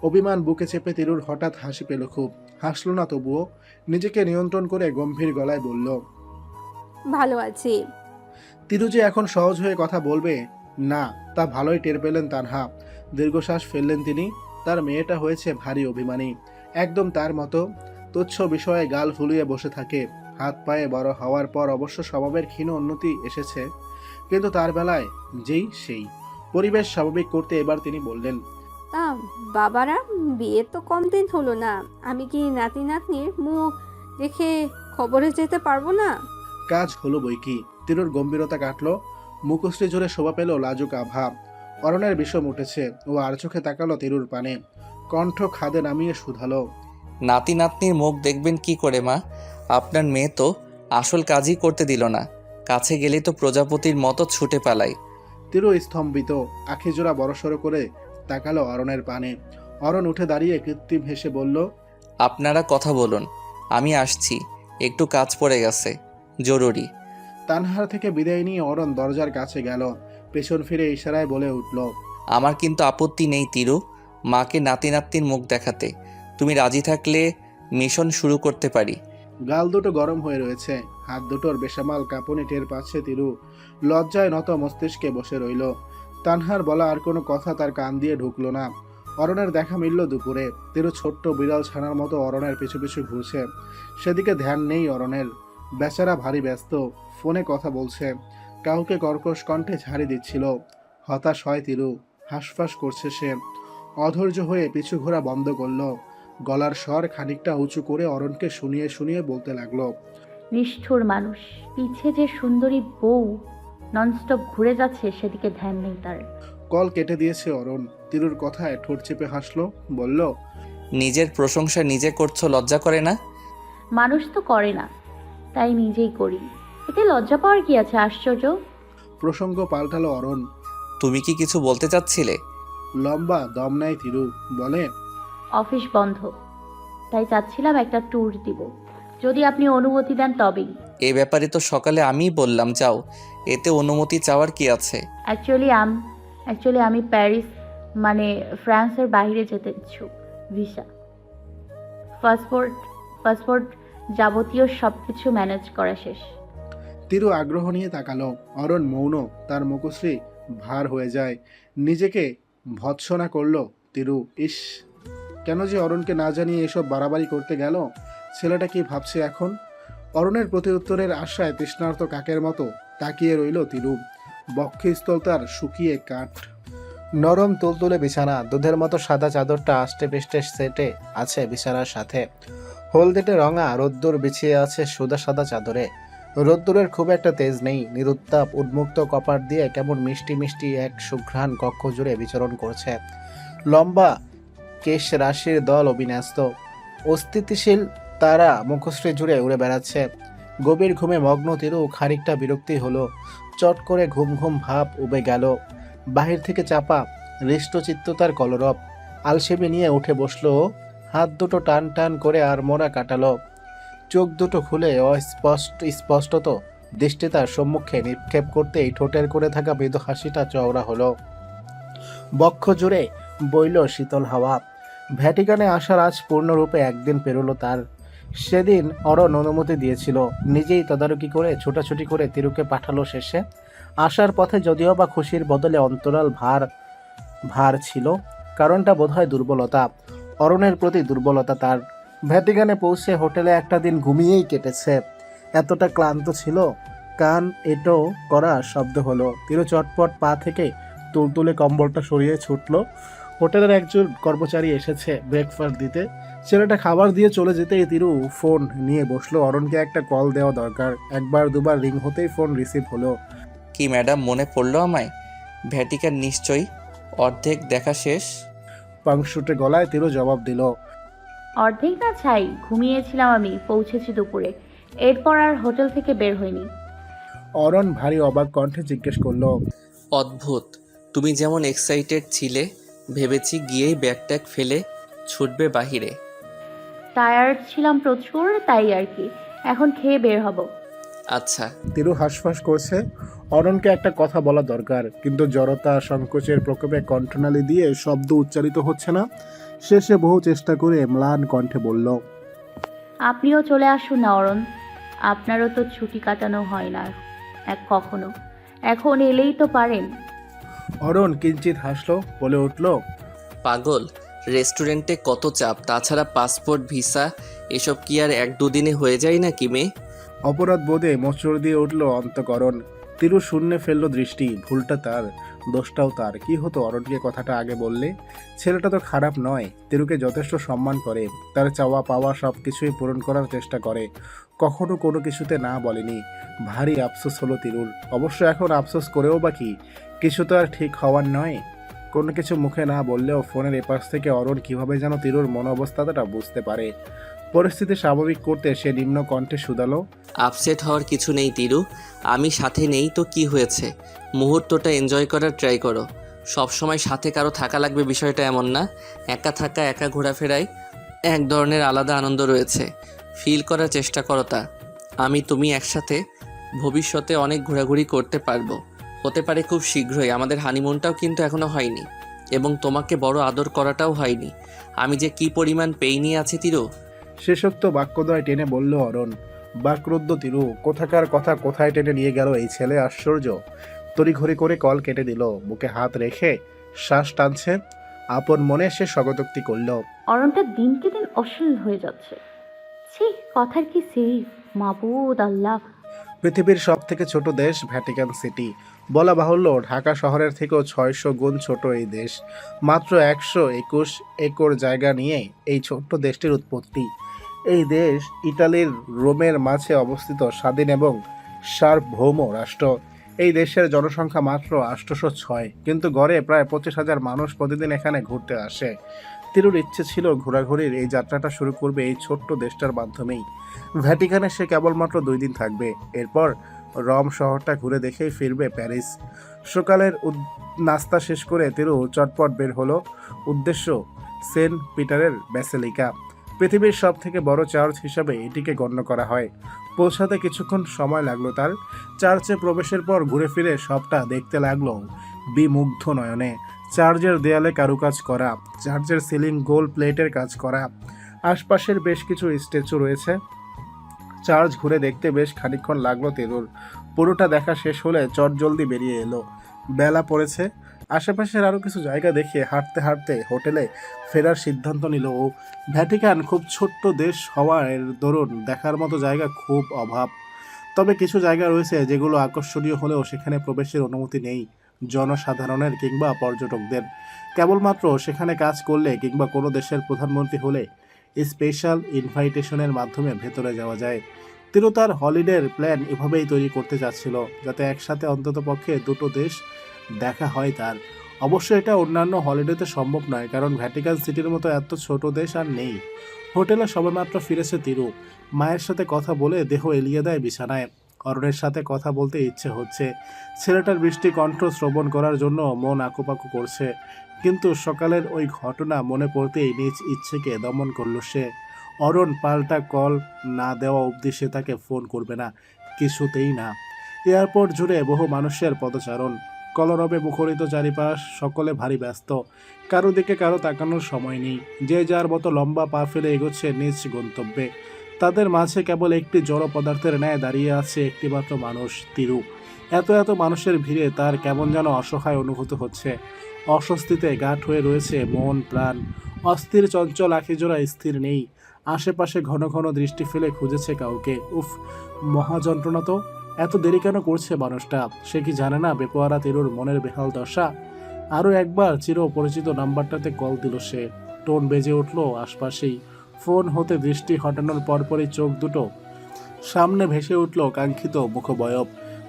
অভিমান বুকে চেপে তিরুর হঠাৎ হাসি পেল খুব। হাসল না তবুও নিজেকে নিয়ন্ত্রণ করে গম্ভীর গলায় বলল, ভালো আছি। তিরু যে এখন সহজ হয়ে কথা বলবে না তা ভালোই টের পেলেন তানহা। দীর্ঘশ্বাস ফেললেন তিনি। তার মেয়েটা হয়েছে ভারী অভিমানী, একদম তার মতো। তুচ্ছ বিষয়ে গাল ফুলিয়ে বসে থাকে। হাত পায়ে বড় হওয়ার পর অবশ্য স্বভাবের ক্ষীণ উন্নতি এসেছে, কিন্তু তার বেলায় যেই সেই। পরিবেশ স্বাভাবিক করতে এবার তিনি বললেন, তা বাবারা, বিয়ে তো কম দিন হলো না, আমি কি নাতি নাতনির মুখ দেখে খবরে যেতে পারবো না? কাজ হলো বই কি। তিরুর গম্ভীরতা কাটলো, মুখশ্রী জুড়ে শোভা পেল লাজুক আভা। অরণের বিষম উঠেছে, ও আর চোখে তাকালো তিরুর পানে, কণ্ঠ খাদে নামিয়ে শুধালো। নাতি নাতনির মুখ দেখবেন কি করে মা? আপনার মেয়ে তো আসল কাজই করতে দিল না, কাছে গেলেই তো প্রজাপতির মতো ছুটে পালায়। তিরু স্তম্ভিত, আখিজোড়া বড়সড় করে তাকালো অরণের পানে। অরণ উঠে দাঁড়িয়ে কৃত্রিম হেসে বলল, আপনারা কথা বলুন, আমি আসছি, একটু কাজ পড়ে গেছে, জরুরি। তানহার থেকে বিদায় নিয়ে অরণ দরজার কাছে গেল, পেছন ফিরে ইশারায় বলে উঠল, আমার কিন্তু আপত্তি নেই তিরু, মাকে নাতি নাতনির মুখ দেখাতে। তুমি রাজি থাকলে মিশন শুরু করতে পারি। গাল দুটো গরম হয়ে রয়েছে, হাত দুটোর বেসামাল কাঁপুনি টের পাচ্ছে তিরু। লজ্জায় নত মস্তিষ্কে বসে রইল। তানহার বলা আর কোনো কথা তার কান দিয়ে ঢুকলো না। অরণের দেখা মিলল দুপুরে। তিরু ছোট্ট বিড়াল ছানার মতো অরণের পিছু পিছু ঘুরছে, সেদিকে ধ্যান নেই অরণের। বেচারা ভারী ব্যস্ত, ফোনে কথা বলছে, কাউকে কর্কশ কণ্ঠে ঝাড়ি দিচ্ছিল। হতাশ হয় তিরু, হাঁসফাঁস করছে সে। অধৈর্য হয়ে পিছু ঘোরা বন্ধ করলো, গলার স্বর খানিকটা উঁচু করে অরণকে শুনিয়ে শুনিয়ে বলতে লাগলো, নিষ্ঠুর মানুষ, পিছে যে সুন্দরী বউ ননস্টপ ঘুরে যাচ্ছে সেদিকে ধ্যান নেই তার। কল কেটে দিয়েছে অরণ। তিরুর কথায় ঠোঁট চেপে হাসলো, বলল, নিজের প্রশংসা নিজে করছো, লজ্জা করে না? মানুষ তো করে না, তাই নিজেই করি, এতে লজ্জা পাওয়ার কি আছে? আশ্চর্য। প্রসঙ্গ পাল্টালো অরণ। তুমি কি কিছু বলতে চাচ্ছিলে? লম্বা দম নেয় তিরু, বলে, অফিস বন্ধ, তাই চাচ্ছিলাম একটা ট্যুর দিব, যদি আপনি অনুমতি দেন তবেই। এ ব্যাপারে তো সকালে আমিই বললাম যাও, এতে অনুমতি চাওয়ার কি আছে? অ্যাকচুয়ালি আমি প্যারিস মানে ফ্রান্সের বাইরে যেতে ইচ্ছুক। ভিসা, পাসপোর্ট যাবতীয় সব কিছু ম্যানেজ করা শেষ। তিরু আগ্রহ নিয়ে তাকালো। অরণ মৌন, তার মুখশ্রী ভার হয়ে যায়। নিজেকে ভৎসনা করলো তিরু। ইস, কেন যে অরণকে না জানিয়ে এসব বাড়াবাড়ি করতে গেল? ছেলেটা কি ভাবছে এখন? অরণের প্রতি উত্তরের আশায় তৃষ্ণার্ত কাকের মতো তাকিয়ে রইল তিরু। বক্ষস্থল তার শুকিয়ে কাঠ। নরম তুলতুলে বিছানা, দুধের মতো সাদা চাদরটা আষ্টে পৃষ্ঠে সেটে আছে বিছানার সাথে। হলদেটে রঙা রোদ্দুর বিছিয়ে আছে সাদা সাদা চাদরে। রোদ্দুরের খুব একটা তেজ নেই, নিরুত্তাপ উন্মুক্ত কপাট দিয়ে কেমন মিষ্টি মিষ্টি এক সুঘ্রাণ কক্ষ জুড়ে বিচরণ করছে। লম্বা কেশ রাশির দল অবিন্যস্ত, অস্থিতিশীল তারা মুখশ্রী জুড়ে উড়ে বেড়াচ্ছে। গভীর ঘুমে মগ্ন তিরু খানিকটা বিরক্তি হলো। চট করে ঘুম ঘুম ভাব উবে গেল। বাহির থেকে চাপা হৃষ্টচিত্ততার কলরব। আলসেমি নিয়ে উঠে বসলো, হাত দুটো টান টান করে আর মোড়া কাটালো। চোখ দুটো খুলে স্পষ্টত দৃষ্টি তার সম্মুখে নিক্ষেপ করতেই ঠোঁটের করে থাকা মৃদু হাসিটা চওড়া হলো। বক্ষ জুড়ে বইল শীতল হাওয়া। ভ্যাটিকানে আসার আজ পূর্ণরূপে একদিন পেরোলো তার। সেদিন অরণ অনুমতি দিয়েছিল, নিজেই তদারকি করে ছোটাছুটি করে তিরুকে পাঠালো শেষে। আসার পথে যদিও বা খুশির বদলে অন্তরাল ভার ছিল। কারণটা বোধহয় দুর্বলতা, অরণের প্রতি দুর্বলতা তার। ভ্যাটিকানে পৌঁছে হোটেলে একটা দিন ঘুমিয়েই কেটেছে। এতটা ক্লান্ত ছিল। কান এটো করা শব্দ হলো। তিরু চটপট পা থেকে তুলতুলে কম্বলটা সরিয়ে ছুটলো। হোটেলের একজন কর্মচারী এসেছে ব্রেকফাস্ট দিতে। ছেলেটা খাবার দিয়ে চলে যেতেই তিরু ফোন নিয়ে বসলো। অরণকে একটা কল দেওয়া দরকার। একবার দুবার রিং হতেই ফোন রিসিভ হলো। কি ম্যাডাম, মনে পড়লো আমায়? ভ্যাটিকান নিশ্চয়ই, অর্ধেক দেখা শেষ। পাংশুটে গলায় তিরু জবাব দিল, অর্ধেক না ছাই, ঘুমিয়েছিলাম আমি, পৌঁছেছি দুপুরে, এরপর আর হোটেল থেকে বের হইনি। অরণ ভারী অবাক কণ্ঠে জিজ্ঞেস করলো, অদ্ভুত, তুমি যেমন এক্সাইটেড ছিলে, ভেবেছি গিয়েই ব্যাগ ট্যাগ ফেলে ছুটবে বাহিরে। টায়ার্ড ছিলাম প্রচুর, তাই আর কি, এখন খেয়ে বের হব। আচ্ছা। তিরু হাঁসফাঁস করছে। অরণকে একটা কথা বলা দরকার, কিন্তু জড়তা সংকোচের প্রকোপে কণ্ঠনালী দিয়ে শব্দ উচ্চারিত হচ্ছে না। শেষে বহু চেষ্টা করে ম্লান কণ্ঠে বলল, আপনিও চলে আসুন না অরণ, আপনারও তো ছুটি কাটানো হয় না কখনো, এখন এলেই তো পারেন। অরণ কিঞ্চিত হাসলো, বলে উঠল, পাগল, রেস্টুরেন্টে কত চাপ, তাছাড়া পাসপোর্ট ভিসা এসব কি আর এক দুদিনে হয়ে যায় নাকি মেয়ে? অপরাধ বোধে মোচড় দিয়ে উঠল অন্তঃকরণ। তিরু শূন্যে ফেললো দৃষ্টি। ভুলটা তার, দোষটাও তার। কি হতো অরণকে কথাটা আগে বললে? ছেলেটা তো খারাপ নয়, তিরুকে যথেষ্ট সম্মান করে, তার চাওয়া পাওয়া সব কিছুই পূরণ করার চেষ্টা করে, কখনো কোনো কিছুতে না বলেনি। ভারী আফসোস হলো তিরুর। অবশ্য এখন আফসোস করেও বা কি, কিছু তো আর ঠিক হওয়ার নয়। কোনো কিছু মুখে না বললেও ফোনের এপাশ থেকে অরণ কিভাবে যেন তিরুর মন অবস্থাটা বুঝতে পারে। পরিস্থিতি স্বাভাবিক করতে সে নিম্ন কণ্ঠে শুধালো, আপসেট হওয়ার কিছু নেই তিরু, আমি সাথে নেই তো কি হয়েছে, মুহূর্তটা এনজয় করার ট্রাই করো। সব সময় সাথে কারো থাকা লাগবে বিষয়টা এমন না। একা থাকা, একা ঘোরাফেরায় এক ধরনের আলাদা আনন্দ রয়েছে, ফিল করার চেষ্টা করো তা। আমি তুমি একসাথে ভবিষ্যতে অনেক ঘোরাঘুরি করতে পারবো, হতে পারে খুব শীঘ্রই। আমাদের হানিমুনটাও কিন্তু এখনো হয়নি, এবং তোমাকে বড় আদর করাটাও হয়নি। আমি যে কি পরিমাণ পেইনি আছি তিরু। শেষোক্ত বাক্যদ্বয় টেনে বলল অরণ। বাক্রুদ্ধ তিরু, কোথাকার কথা কোথায় টেনে নিয়ে গেল এই ছেলে, আশ্চর্য। তড়িঘড়ি করে কল কেটে দিল, বুকে হাত রেখে শ্বাস টানছে। আপন মনে সে স্বগতোক্তি করল, অরণটা দিনকে দিন অশ্লীল হয়ে যাচ্ছে। ছি, কথার কি সেফ, মাবুদ আল্লাহ। পৃথিবীর সব থেকে ছোট দেশ ভ্যাটিকান সিটি। বলা বাহুল্য ঢাকা শহরের থেকেও 600 গুণ ছোট এই দেশ। মাত্র 121 একর জায়গা নিয়ে এই ছোট্ট দেশটির উৎপত্তি। এই দেশ ইতালির রোমের মাঝে অবস্থিত স্বাধীন এবং সার্বভৌম রাষ্ট্র। এই দেশের জনসংখ্যা মাত্র 806, কিন্তু গড়ে প্রায় 25,000 মানুষ প্রতিদিন এখানে ঘুরতে আসে। তিরুর ইচ্ছে ছিল ঘোরাঘুরির এই যাত্রাটা শুরু করবে এই ছোট্ট দেশটার মাধ্যমেই। ভ্যাটিকানে সে কেবলমাত্র 2 দিন থাকবে, এরপর রম শহরটা ঘুরে দেখেই ফিরবে প্যারিস। সকালের নাস্তা শেষ করে তিরু চটপট বের হলো। উদ্দেশ্য সেন্ট পিটারের ব্যাসিলিকা। পৃথিবীর সব থেকে বড় চার্চ হিসাবে এটিকে গণ্য করা হয়। পৌঁছাতে কিছুক্ষণ সময় লাগলো তার। চার্চে প্রবেশের পর ঘুরে ফিরে সবটা দেখতে লাগলো বিমুগ্ধ নয়নে। চার্চের দেয়ালে কারুকাজ করা, চার্চের সিলিং গোল প্লেটের কাজ করা, আশপাশের বেশ কিছু স্ট্যাচু রয়েছে। চার্চ ঘুরে দেখতে বেশ খানিকক্ষণ লাগলো তেরুর। পুরোটা দেখা শেষ হলে চটজলদি বেরিয়ে এলো। বেলা পড়েছে। আশেপাশের আরও কিছু জায়গা দেখে হাঁটতে হাঁটতে হোটেলে ফেরার সিদ্ধান্ত নিল ও। ভ্যাটিকান খুব ছোট্ট দেশ হওয়ার দরুন দেখার মতো জায়গা খুব অভাব। তবে কিছু জায়গা রয়েছে যেগুলো আকর্ষণীয় হলেও সেখানে প্রবেশের অনুমতি নেই জনসাধারণের কিংবা পর্যটকদের। কেবলমাত্র সেখানে কাজ করলে কিংবা কোনো দেশের প্রধানমন্ত্রী হলে স্পেশাল ইনভাইটেশনের মাধ্যমে ভেতরে যাওয়া যায়। তিরু তার হলিডের প্ল্যান এভাবেই তৈরি করতে চাচ্ছিল, যাতে একসাথে অন্ততপক্ষে দুটো দেশ দেখা হয় তার। অবশ্য এটা অন্যান্য হলিডেতে সম্ভব নয়, কারণ ভ্যাটিকান সিটির মতো এত ছোট দেশ আর নেই। হোটেলে সবেমাত্র ফিরেছে তিরু। মায়ের সাথে কথা বলে দেহ এলিয়ে দেয় বিছানায়। অরণের সাথে কথা বলতে ইচ্ছে হচ্ছে। ছেলেটার বৃষ্টি কণ্ঠ শ্রবণ করার জন্য মন আকুপাকু করছে, কিন্তু সকালের ওই ঘটনা মনে পড়তেই নিজ ইচ্ছেকে দমন করল সে। অরণ পাল্টা কল না দেওয়া অবধি সে তাকে ফোন করবে না, কিছুতেই না। এয়ারপোর্ট জুড়ে বহু মানুষের পদচারণ, কলরবে মুখরিত চারিপাশ, সকলে ভারী ব্যস্ত। কারো দিকে কারো তাকানোর সময় নেই। যে যার মতো লম্বা পা ফেলে এগোচ্ছে নিজ গন্তব্যে। তাদের মাঝে কেবল একটি জড় পদার্থের ন্যায় দাঁড়িয়ে আছে একটিমাত্র মানুষ, তিরু। এত এত মানুষের ভিড়ে তার কেমন যেন অসহায় অনুভূত হচ্ছে। অস্বস্তিতে গাঁট হয়ে রয়েছে মন প্রাণ। অস্থির চঞ্চল আখিজোড়া স্থির নেই। আশেপাশে ঘন ঘন দৃষ্টি ফেলে খুঁজেছে কাউকে। উফ, মহাযন্ত্রণা তো। এত দেরি কেন করছে মানুষটা? সে কি জানে না বেপোয়ারা তিরুর মনের বেহাল দশা? আরও একবার চির পরিচিত নাম্বারটাতে কল দিল সে। টোন বেজে উঠল আশপাশেই। ফোন হতে দৃষ্টি হটানোর পরপরই চোখ দুটো সামনে ভেসে উঠল কাঙ্ক্ষিত মুখবয়ব।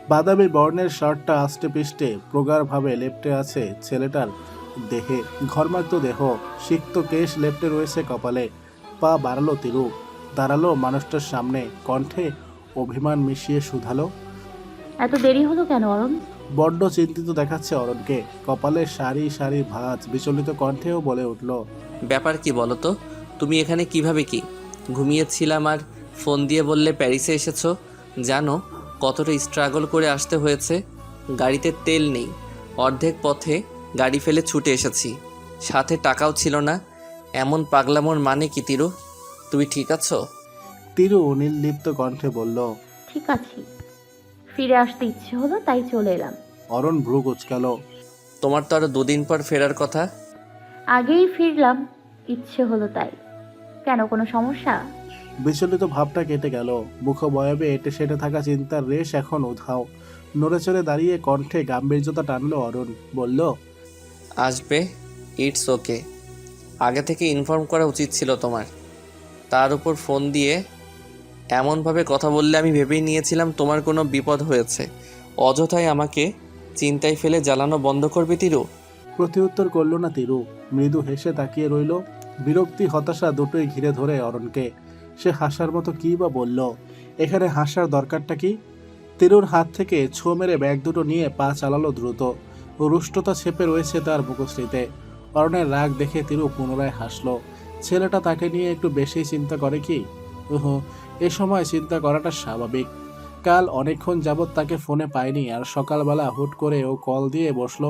বাদামি বর্ণের শার্টটা আষ্টে পিষ্টে প্রগাঢ়ভাবে লেপ্টে আছে ছেলেটার দেহে। ঘর্মাক্ত দেহ, সিক্ত কেশ লেপ্টে রয়েছে কপালে। পা বাড়ালো তিরু, দাঁড়ালো মানুষটার সামনে। কণ্ঠে অভিমান মিশিয়ে শুধালো, এত দেরি হলো কেন অরণ? বড্ড চিন্তিত দেখাচ্ছে অরণকে। কপালে সারি সারি ভাঁজ। বিচলিত কণ্ঠেও বলে উঠল, ব্যাপার কি বলো তো? তুমি এখানে কিভাবে কি? ঘুমিয়েছিলাম আর ফোন দিয়ে বললে প্যারিসে এসেছো। জানো কতটা স্ট্রাগল করে আসতে হয়েছে? গাড়িতে তেল নেই, অর্ধেক পথে গাড়ি ফেলে ছুটে এসেছি, সাথে টাকাও ছিল না। এমন পাগলামোর মানে কি তিরু? তুমি ঠিক আছো? তিরু নির্লিপ্ত কণ্ঠে বলল, ঠিক আছে, ফিরে আসতে ইচ্ছে হলো তাই চলে এলাম। অরণ ভ্রু কুঁচকাল। তোমার তো আরও 2 দিন পর ফেরার কথা। আগেই ফিরলাম, ইচ্ছে হলো তাই। কেন, কোনো সমস্যা? বিচলিত ভাবটা কেটে গেল, মুখবয়বে এটে সেটে থাকা চিন্তার রেশ এখন উধাও। নড়ে চড়ে দাঁড়িয়ে কণ্ঠে গাম্ভীর্যতা টানল অরুণ, বলল, আসবে, ইটস ওকে। আগে থেকে ইনফর্ম করা উচিত ছিল তোমার। তার উপর ফোন দিয়ে এমনভাবে কথা বললে আমি ভেবেই নিয়েছিলাম তোমার কোনো বিপদ হয়েছে। অযথাই আমাকে চিন্তায় ফেলে জ্বালানো বন্ধ করবে তিরু। প্রতিউত্তর করল না তিরু। মৃদু হেসে তাকিয়ে রইল। বিরক্তি হতাশা দুটোই ঘিরে ধরে অরণকে। সে হাসার মতো কী বা বলল? এখানে হাসার দরকারটা কি? তিরুর হাত থেকে ছো মেরে ব্যাগ দুটো নিয়ে পা চালালো দ্রুত। রুষ্টতা ছেপে রয়েছে তার মুখশ্রীতে। অরণের রাগ দেখে তিরু পুনরায় হাসল। ছেলেটা তাকে নিয়ে একটু বেশি চিন্তা করে কি? এ সময় চিন্তা করাটা স্বাভাবিক। কাল অনেকক্ষণ যাবৎ তাকে ফোনে পায়নি, আর সকালবেলা হুট করে ও কল দিয়ে বসলো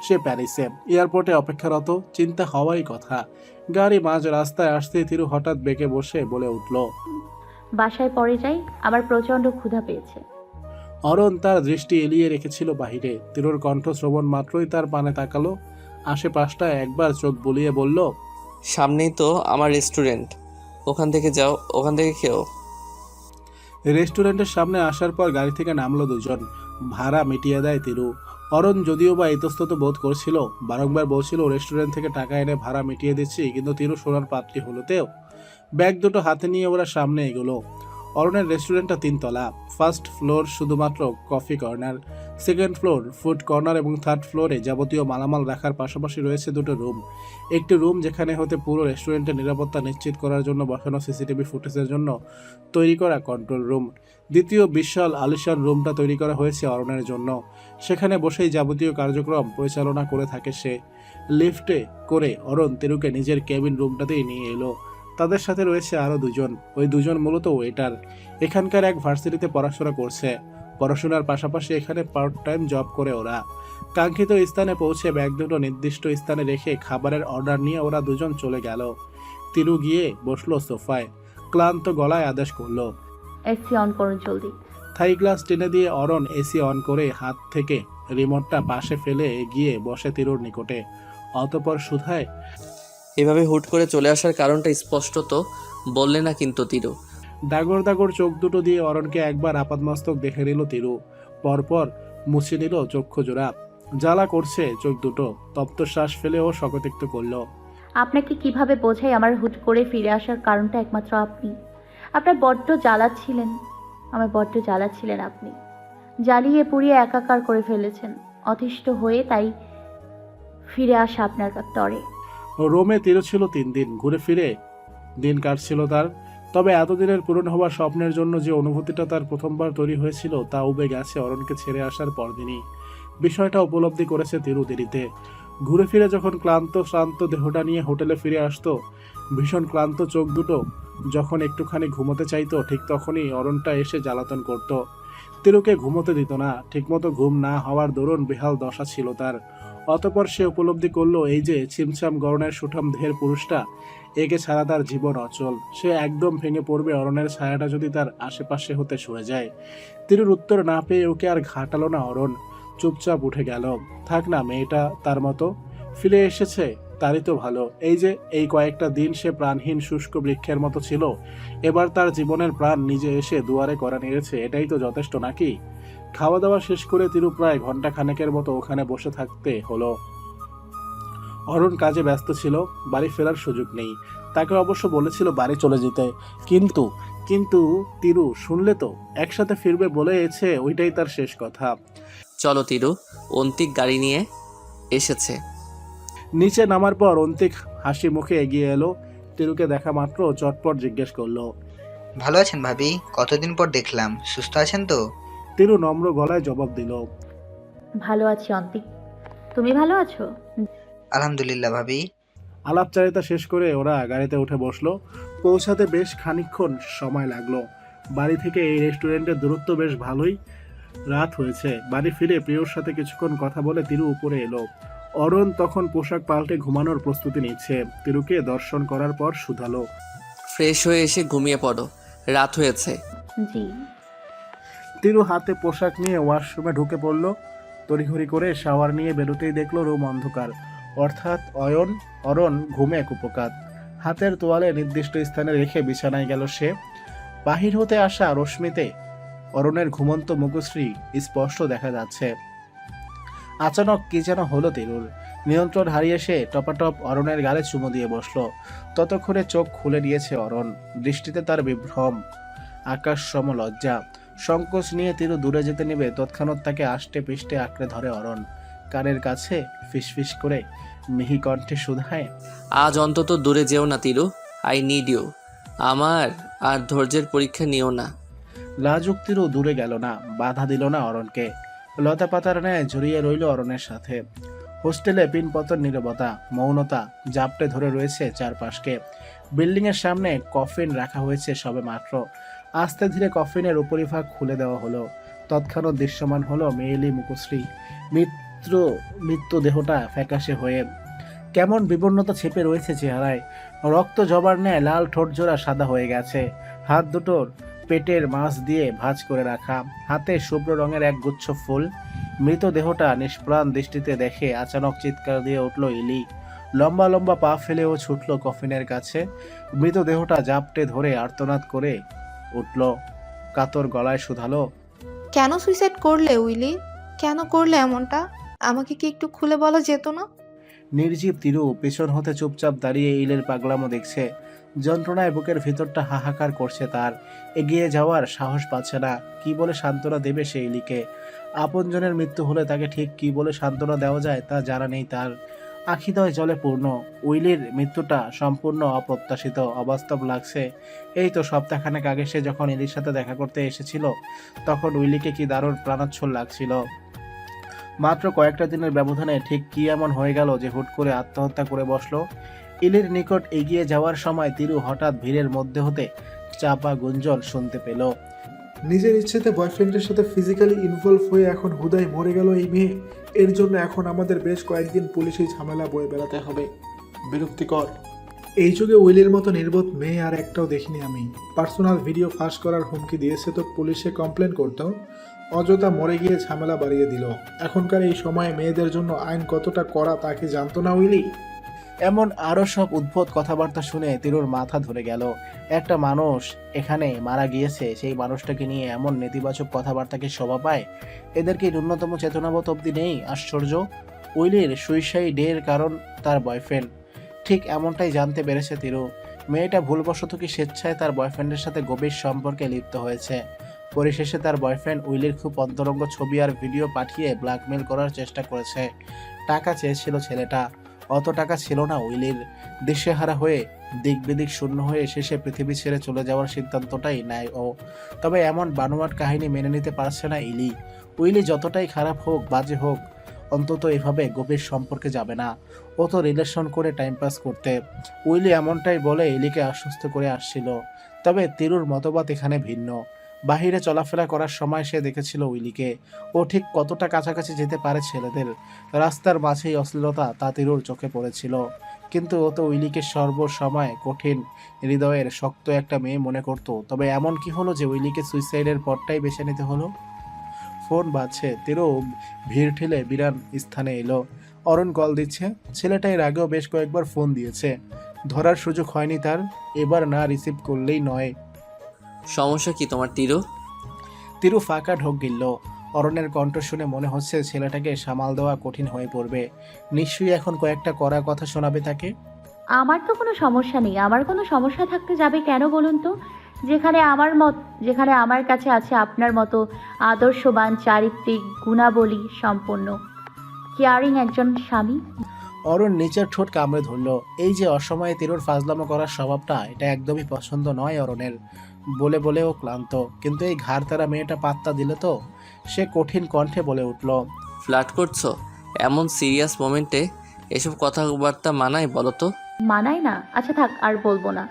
সে প্যারিসে, এয়ারপোর্টে অপেক্ষারত। চিন্তা হওয়ারই কথা। গাড়ি মাঝ রাস্তায় আসতেই তিরু হঠাৎ বেঁকে বসে বলে উঠল, বাসায় পরে যাই, আমার প্রচণ্ড ক্ষুধা পেয়েছে। অরণ তার দৃষ্টি এলিয়ে রেখেছিল বাহিরে। তিরুর কণ্ঠ শ্রবণ মাত্রই তার পানে তাকালো। আশেপাশটা একবার চোখ বুলিয়ে বলল, সামনেই তো আমার রেস্টুরেন্ট, ওখান থেকে যাও, ওখান থেকে খেও। রেস্টুরেন্টের সামনে আসার পর গাড়ি থেকে নামলো দুজন। ভাড়া মিটিয়ে দেয় তিরু। অরণ যদিও বা ইতস্তত বোধ করছিল, বারংবার বলছিল রেস্টুরেন্ট থেকে টাকা এনে ভাড়া মিটিয়ে দিচ্ছি, কিন্তু তিরু সোনার পাত্রী হলোতেও। ব্যাগ দুটো হাতে নিয়ে ওরা সামনে এগোলো। অরণের রেস্টুরেন্টটা 3 তলা। ফার্স্ট ফ্লোর শুধুমাত্র coffee corner, second floor food corner এবং থার্ড ফ্লোরে যাবতীয় মালামাল রাখার পাশাপাশি রয়েছে দুটো রুম। একটি রুম যেখানে হতে পুরো রেস্টুরেন্টের নিরাপত্তা নিশ্চিত করার জন্য বসানো সিসিটিভি ফুটেজের জন্য তৈরি করা কন্ট্রোল রুম। দ্বিতীয় বিশাল আলিশান রুমটা তৈরি করা হয়েছে অরণের জন্য। সেখানে বসেই যাবতীয় কার্যক্রম পরিচালনা করে থাকে সে। লিফটে করে অরণ তিরুকে নিজের কেবিন রুমটাতেই নিয়ে এলো। তাদের সাথে রয়েছে আরও দুজন। ওই দুজন মূলত ওয়েটার। এখানকার এক ভার্সিটিতে পড়াশোনা করছে। পড়াশোনার পাশাপাশি এখানে পার্ট টাইম জব করে ওরা। কাঙ্ক্ষিত স্থানে পৌঁছে ব্যাগ দুটো নির্দিষ্ট স্থানে রেখে খাবারের অর্ডার নিয়ে ওরা দুজন চলে গেল। তিরু গিয়ে বসলো সোফায়। ক্লান্ত গলায় আদেশ করলো, এসি অন করুন জলদি। থাই গ্লাস টেনে দিয়ে অরণ এসি অন করে হাত থেকে রিমোটটা পাশে ফেলে এগিয়ে বসে তিরুর নিকটে। অতঃপর সুধায়, এভাবে হুট করে চলে আসার কারণটা স্পষ্টত বললে না কিন্তু তিরু। দাগর দাগর চোখ দুটো দিয়ে অরণকে একবার আপাতমস্তক দেখে নিল তিরু। পরপর মুছে নিল চক্ষু জোড়া। জ্বালা করছে চোখ দুটো। তপ্ত শ্বাস ফেলে ও শকতিক্ত করল, আপনাকে কিভাবে বোঝাই আমার হুট করে ফিরে আসার কারণটা একমাত্র আপনি। আপনার বড্ড জ্বালাচ্ছিলেন, আমার বড্ড জ্বালাচ্ছিলেন আপনি। জ্বালিয়ে পুড়িয়ে একাকার করে ফেলেছেন, অতিষ্ঠ হয়ে তাই ফিরে আসা আপনার তরে। রোমে তিরু ছিল 3 দিন। ঘুরে ফিরে দিন কাটছিল তার। তবে এতদিনের পূরণ হওয়া স্বপ্নের জন্য যে অনুভূতিটা তার প্রথমবার তৈরি হয়েছিল তা উবে গেছে অরণকে ছেড়ে আসার পরদিনই। বিষয়টা উপলব্ধি করেছে তিরু দেরিতে। ঘুরে ফিরে যখন ক্লান্ত শ্রান্ত দেহটা নিয়ে হোটেলে ফিরে আসতো, ভীষণ ক্লান্ত চোখ দুটো যখন একটুখানি ঘুমোতে চাইতো, ঠিক তখনই অরণটা এসে জ্বালাতন করত। তিরুকে ঘুমোতে দিত না। ঠিকমতো ঘুম না হওয়ার দরুন বেহাল দশা ছিল তার। অতঃপর সে উপলব্ধি করলো এই যে ছিমছাম গড়নের সুঠাম দেহের পুরুষটা, একে ছাড়া তার জীবন অচল। সে একদম ভেঙে পড়বে অরণের ছায়াটা যদি তার আশেপাশে হতে সরে যায়। তিরুর উত্তর না পেয়ে ওকে আর ঘাটালো না অরণ। চুপচাপ উঠে গেল। থাক না, মেয়েটা তার মতো ফিরে এসেছে, তারই তো ভালো। এই যে এই কয়েকটা দিন সে প্রাণহীন শুষ্ক বৃক্ষের মতো ছিল, এবার তার জীবনের প্রাণ নিজে এসে দুয়ারে করা নিয়েছে, এটাই তো যথেষ্ট নাকি? খাওয়া দাওয়া শেষ করে তিরু প্রায় ঘন্টা খানেকের মতো ওখানে বসে থাকতে হলো। অরুণ কাজে ব্যস্ত ছিল, বাড়ি ফেরার সুযোগ নেই। তাকে অবশ্য বলেছিল বাড়ি চলে যেতে, কিন্তু কিন্তু তিরু শুনলে তো একসাথে ফিরবে বলেছে, ওইটাই তার শেষ কথা। চলো তিরু, অন্তিক গাড়ি নিয়ে এসেছে। নিচে নামার পর অন্তিক হাসি মুখে এগিয়ে এলো। তিরুকে দেখা মাত্র চটপট জিজ্ঞেস করলো, ভালো আছেন ভাবি? কতদিন পর দেখলাম, সুস্থ আছেন তো? তিরু নম্র গলায় জবাব দিল, ভালো আছি অন্তিক, তুমি ভালো আছো? আলহামদুলিল্লাহ ভাবি। আলাপচারিতা শেষ করে ওরা গাড়িতে উঠে বসলো। পৌঁছাতে বেশ খানিকক্ষণ সময় লাগলো। বাড়ি থেকে এই রেস্টুরেন্টের দূরত্ব বেশ ভালোই। রাত হয়েছে। বাড়ি ফিরে প্রিয়র সাথে কিছুক্ষণ কথা বলে তিরু উপরে এলো। অরণ তখন পোশাক পাল্টে ঘুমানোর প্রস্তুতি নিচ্ছে। তিরুকে দর্শন করার পর শুধালো, ফ্রেশ হয়ে এসে ঘুমিয়ে পড়ো, রাত হয়েছে। জি। তিরু হাতে পোশাক নিয়ে ওয়াশরুমে ঢুকে পড়ল। তড়িঘড়ি করে শাওয়ার নিয়ে বেরোতেই দেখলো রুম অন্ধকার, অর্থাৎ অরণ ঘুমে কুপোকাত। হাতের তোয়ালে নির্দিষ্ট স্থানে রেখে বিছানায় গেল সে। বাহির হতে আসা রশ্মিতে অরুণের ঘুমন্ত মুখশ্রী স্পষ্ট দেখা যাচ্ছে। আচানক কি যেন হলো তিরুর। নিয়ন্ত্রণ হারিয়ে সে টপাটপ অরুণের গালে চুমু দিয়ে বসলো। ততক্ষণে চোখ খুলে নিয়েছে অরুণ। দৃষ্টিতে তার বিভ্রম, আকাশ সম লজ্জা। সংকোচ নিয়ে তিরু দূরে যেতে নেবে, তৎক্ষণাৎ তাকে আষ্টে পৃষ্ঠে আঁকড়ে ধরে অরুণ। কানের কাছে ফিসফিস করে মিহি কণ্ঠে শুধায়, আজ অন্তত দূরে যেও না তিরু, আই নিড ইউ। আমার আর ধৈর্যের পরীক্ষা নিও না। লাজুক তিরু দূরে গেল না, বাধা দিল না অরণকে। লতা পাতার ন্যায় জড়িয়ে রইল অরণের সাথে। হোস্টেলে পিনপতন নীরবতা, মৌনতা জাপটে ধরে রয়েছে চারপাশকে। বিল্ডিং এর সামনে কফিন রাখা হয়েছে সবে মাত্র। আস্তে ধীরে কফিনের উপরিভাগ খুলে দেওয়া হলো। তৎক্ষণাৎ দৃশ্যমান হলো মেয়েলি মুখশ্রী, মৃত্যুদেহটা ফ্যাকাশে হয়ে। কেমন বিবর্ণতা ছেপে রয়েছে চেহারায়। রক্ত জবার ন্যায় লাল ঠোঁট জোড়া সাদা হয়ে গেছে। হাত দুটোর পেটের মাছ দিয়ে ভাঁজ করে রাখা, হাতে শুভ্র রঙের এক গুচ্ছ ফুল। মৃতদেহটা নিষ্প্রাণ দৃষ্টিতে দেখে আচানক চিৎকার দিয়ে উঠল ইলি। লম্বা লম্বা পা ফেলেও ছুটল কফিনের কাছে। মৃতদেহটা জাপটে ধরে আর্তনাদ করে উঠল, কাতর গলায় শুধালো, কেন সুইসাইড করলে উইলি? কেন করলে এমনটা? আমাকে কি একটু খুলে বলা যেত না? নির্জীব তিরু পেছন হতে চুপচাপ দাঁড়িয়ে ইলের পাগলামো দেখছে। যন্ত্রণায় বুকের ভিতরটা হাহাকার করছে তার। এগিয়ে যাওয়ার সাহস পাচ্ছে না। কি বলে সান্ত্বনা দেবে সে ইলিকে? আপনজনের মৃত্যু হলে তাকে ঠিক কি বলে সান্ত্বনা দেওয়া যায় তা জানা নেই তার। আখিদয় জলে পূর্ণ। উইলির মৃত্যুটা সম্পূর্ণ অপ্রত্যাশিত, অবাস্তব লাগছে। এই তো সপ্তাহখানেক আগে সে যখন ইলির সাথে দেখা করতে এসেছিল, তখন উইলিকে কি দারুণ প্রাণোচ্ছল লাগছিল। মাত্র কয়েকটা দিনের ব্যবধানে ঠিক কি এমন হয়ে গেল যে হুট করে আত্মহত্যা করে বসলো? ইলির নিকট এগিয়ে যাওয়ার সময় তিরু হঠাৎ ভিড়ের মধ্যে হতে চাপা গুঞ্জন শুনতে পেল। নিজের ইচ্ছেতে বয়ফ্রেন্ডের সাথে ফিজিক্যালি ইনভলভ হয়ে এখন হুদায় মরে গেল এই মেয়ে। এর জন্য এখন আমাদের বেশ কয়েকদিন পুলিশি ঝামেলা বয়ে বেড়াতে হবে। বিরক্তিকর। এই যুগে উইলের মতো নির্বোধ মেয়ে আর একটাও দেখিনি আমি। পার্সোনাল ভিডিও ফাঁস করার হুমকি দিয়েছে তো পুলিশে কমপ্লেন করতেও। অযথা মরে গিয়ে ঝামেলা বাড়িয়ে দিল। এখনকার এই সময়ে মেয়েদের জন্য আইন কতটা কড়া তা কি জানতো না উইলি? এমন আরো সব উদ্ভট কথাবার্তা শুনে তিরুর মাথা ধরে গেল। একটা মানুষ এখানে মারা গিয়েছে, সেই মানুষটাকে নিয়ে এমন নেতিবাচক কথাবার্তাকে শোভা পায়? এদের কি ন্যূনতম চেতনাবোধ অব্দি নেই? আশ্চর্য। উইলির সুইসাইডের কারণ তার বয়ফ্রেন্ড। ঠিক এমনটাই জানতে পেরেছে তিরু। মেয়েটা ভুলবশত কি স্বেচ্ছায় তার বয়ফ্রেন্ডের সাথে গভীর সম্পর্কে লিপ্ত হয়েছে। পরিশেষে তার বয়ফ্রেন্ড উইলির খুব অন্তরঙ্গ ছবি আর ভিডিও পাঠিয়ে ব্ল্যাকমেল করার চেষ্টা করেছে। টাকা চেয়েছিল ছেলেটা। অত টাকা ছিল না উইলির। দিশেহারা হয়ে, দিক বিদিক শূন্য হয়ে শেষে পৃথিবী ছেড়ে চলে যাওয়ার সিদ্ধান্তটাই নেয় ও। তবে এমন বানোয়াট কাহিনী মেনে নিতে পারছে না ইলি। উইলি যতটাই খারাপ হোক, বাজে হোক, অন্তত এভাবে গভীর সম্পর্কে যাবে না। ও তো রিলেশন করে টাইম পাস করতে। উইলি এমনটাই বলে ইলিকে আশ্বস্ত করে আসছিল। তবে তিরুর মতবাদ এখানে ভিন্ন। বাহিরে চলাফেরা করার সময় সে দেখেছিল উইলিকে। ও ঠিক কতটা কাছাকাছি যেতে পারে ছেলেদের। রাস্তার মাঝেই অশ্লীলতা তা তিরুর চোখে পড়েছিল। কিন্তু ও তো উইলিকে সর্বসময় কঠিন হৃদয়ের শক্ত একটা মেয়ে মনে করত। তবে এমন কি হলো যে উইলিকে সুইসাইডের পথটাই বেছে নিতে হলো? ফোন বাজছে। তিরু ভিড় ঠেলে বিরান স্থানে এলো। অরুণ কল দিচ্ছে। ছেলেটা এর আগেও বেশ কয়েকবার ফোন দিয়েছে, ধরার সুযোগ হয়নি তার। এবার না রিসিভ করলেই নয়। সমস্যা কি তোমার তিরু? তিরু ফাঁকা ঢোক গিলল। অরণ্যের কণ্ঠ শুনে মনে হচ্ছে ছেলেটাকে সামাল দেওয়া কঠিন হয়ে পড়বে। নিশ্চয়ই এখন কয়েকটা কড়া কথা শোনাবে তাকে। আমার তো কোনো সমস্যা নেই। আমার কোনো সমস্যা থাকতে যাবে কেন বলুন তো? যেখানে আমার কাছে আছে আপনার মতো আদর্শবান, চারিত্রিক গুণাবলী সম্পন্ন, কেয়ারিং একজন স্বামী। অরুণ নিচের ঠোঁট কামড়ে ধরল। এই যে অসময়ে তিরুর ফাজলামো করার স্বভাবটা, এটা একদমই পছন্দ নয় অরুণের। বলে বলেও ক্লান্ত। কিন্তু এই ঘাড়তারা মেয়েটা পাত্তা দিলে তো। সে কঠিন কণ্ঠে বলে উঠল, ফ্ল্যাট করছো? এমন সিরিয়াস মোমেন্টে এসব কথাবার্তা মানায় বলো তো? মানায় না? আচ্ছা থাক, আর বলবো না।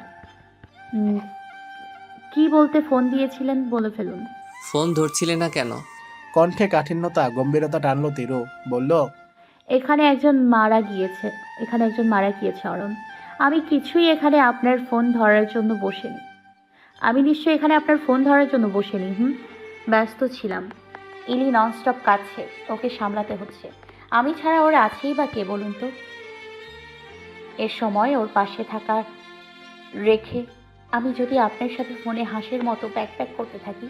কি বলতে ফোন দিয়েছিলেন বলে ফেলুন। ফোন ধরছিলে না কেন? কণ্ঠে কাঠিন্যতা, গম্ভীরতা টানলো তিরু। বলল, এখানে একজন মারা গিয়েছে অরুণ। আমি কিছুই এখানে আপনার ফোন ধরার জন্য বসিনি। আমি নিশ্চয়ই এখানে আপনার ফোন ধরার জন্য বসিনি। ব্যস্ত ছিলাম। ইলি ননস্টপ কাঁদছে, ওকে সামলাতে হচ্ছে। আমি ছাড়া ওর আছেই বা কে বলুন তো? এর সময় ওর পাশে থাকা রেখে আমি যদি আপনার সাথে ফোনে হাঁসের মতো প্যাক করতে থাকি,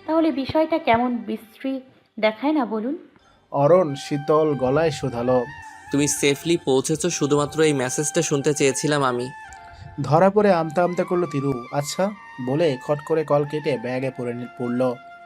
তাহলে বিষয়টা কেমন বিশ্রী দেখায় না বলুন? অরণ শীতল গলায় শুধালো। তুমি সেফলি পৌঁছেছো শুধুমাত্র এই মেসেজটা শুনতে চেয়েছিলাম আমি। ধরা পড়ে আমতা আমতা করলো তিরু। আচ্ছা বলে খট করে কল কেটে ব্যাগে পড়ল।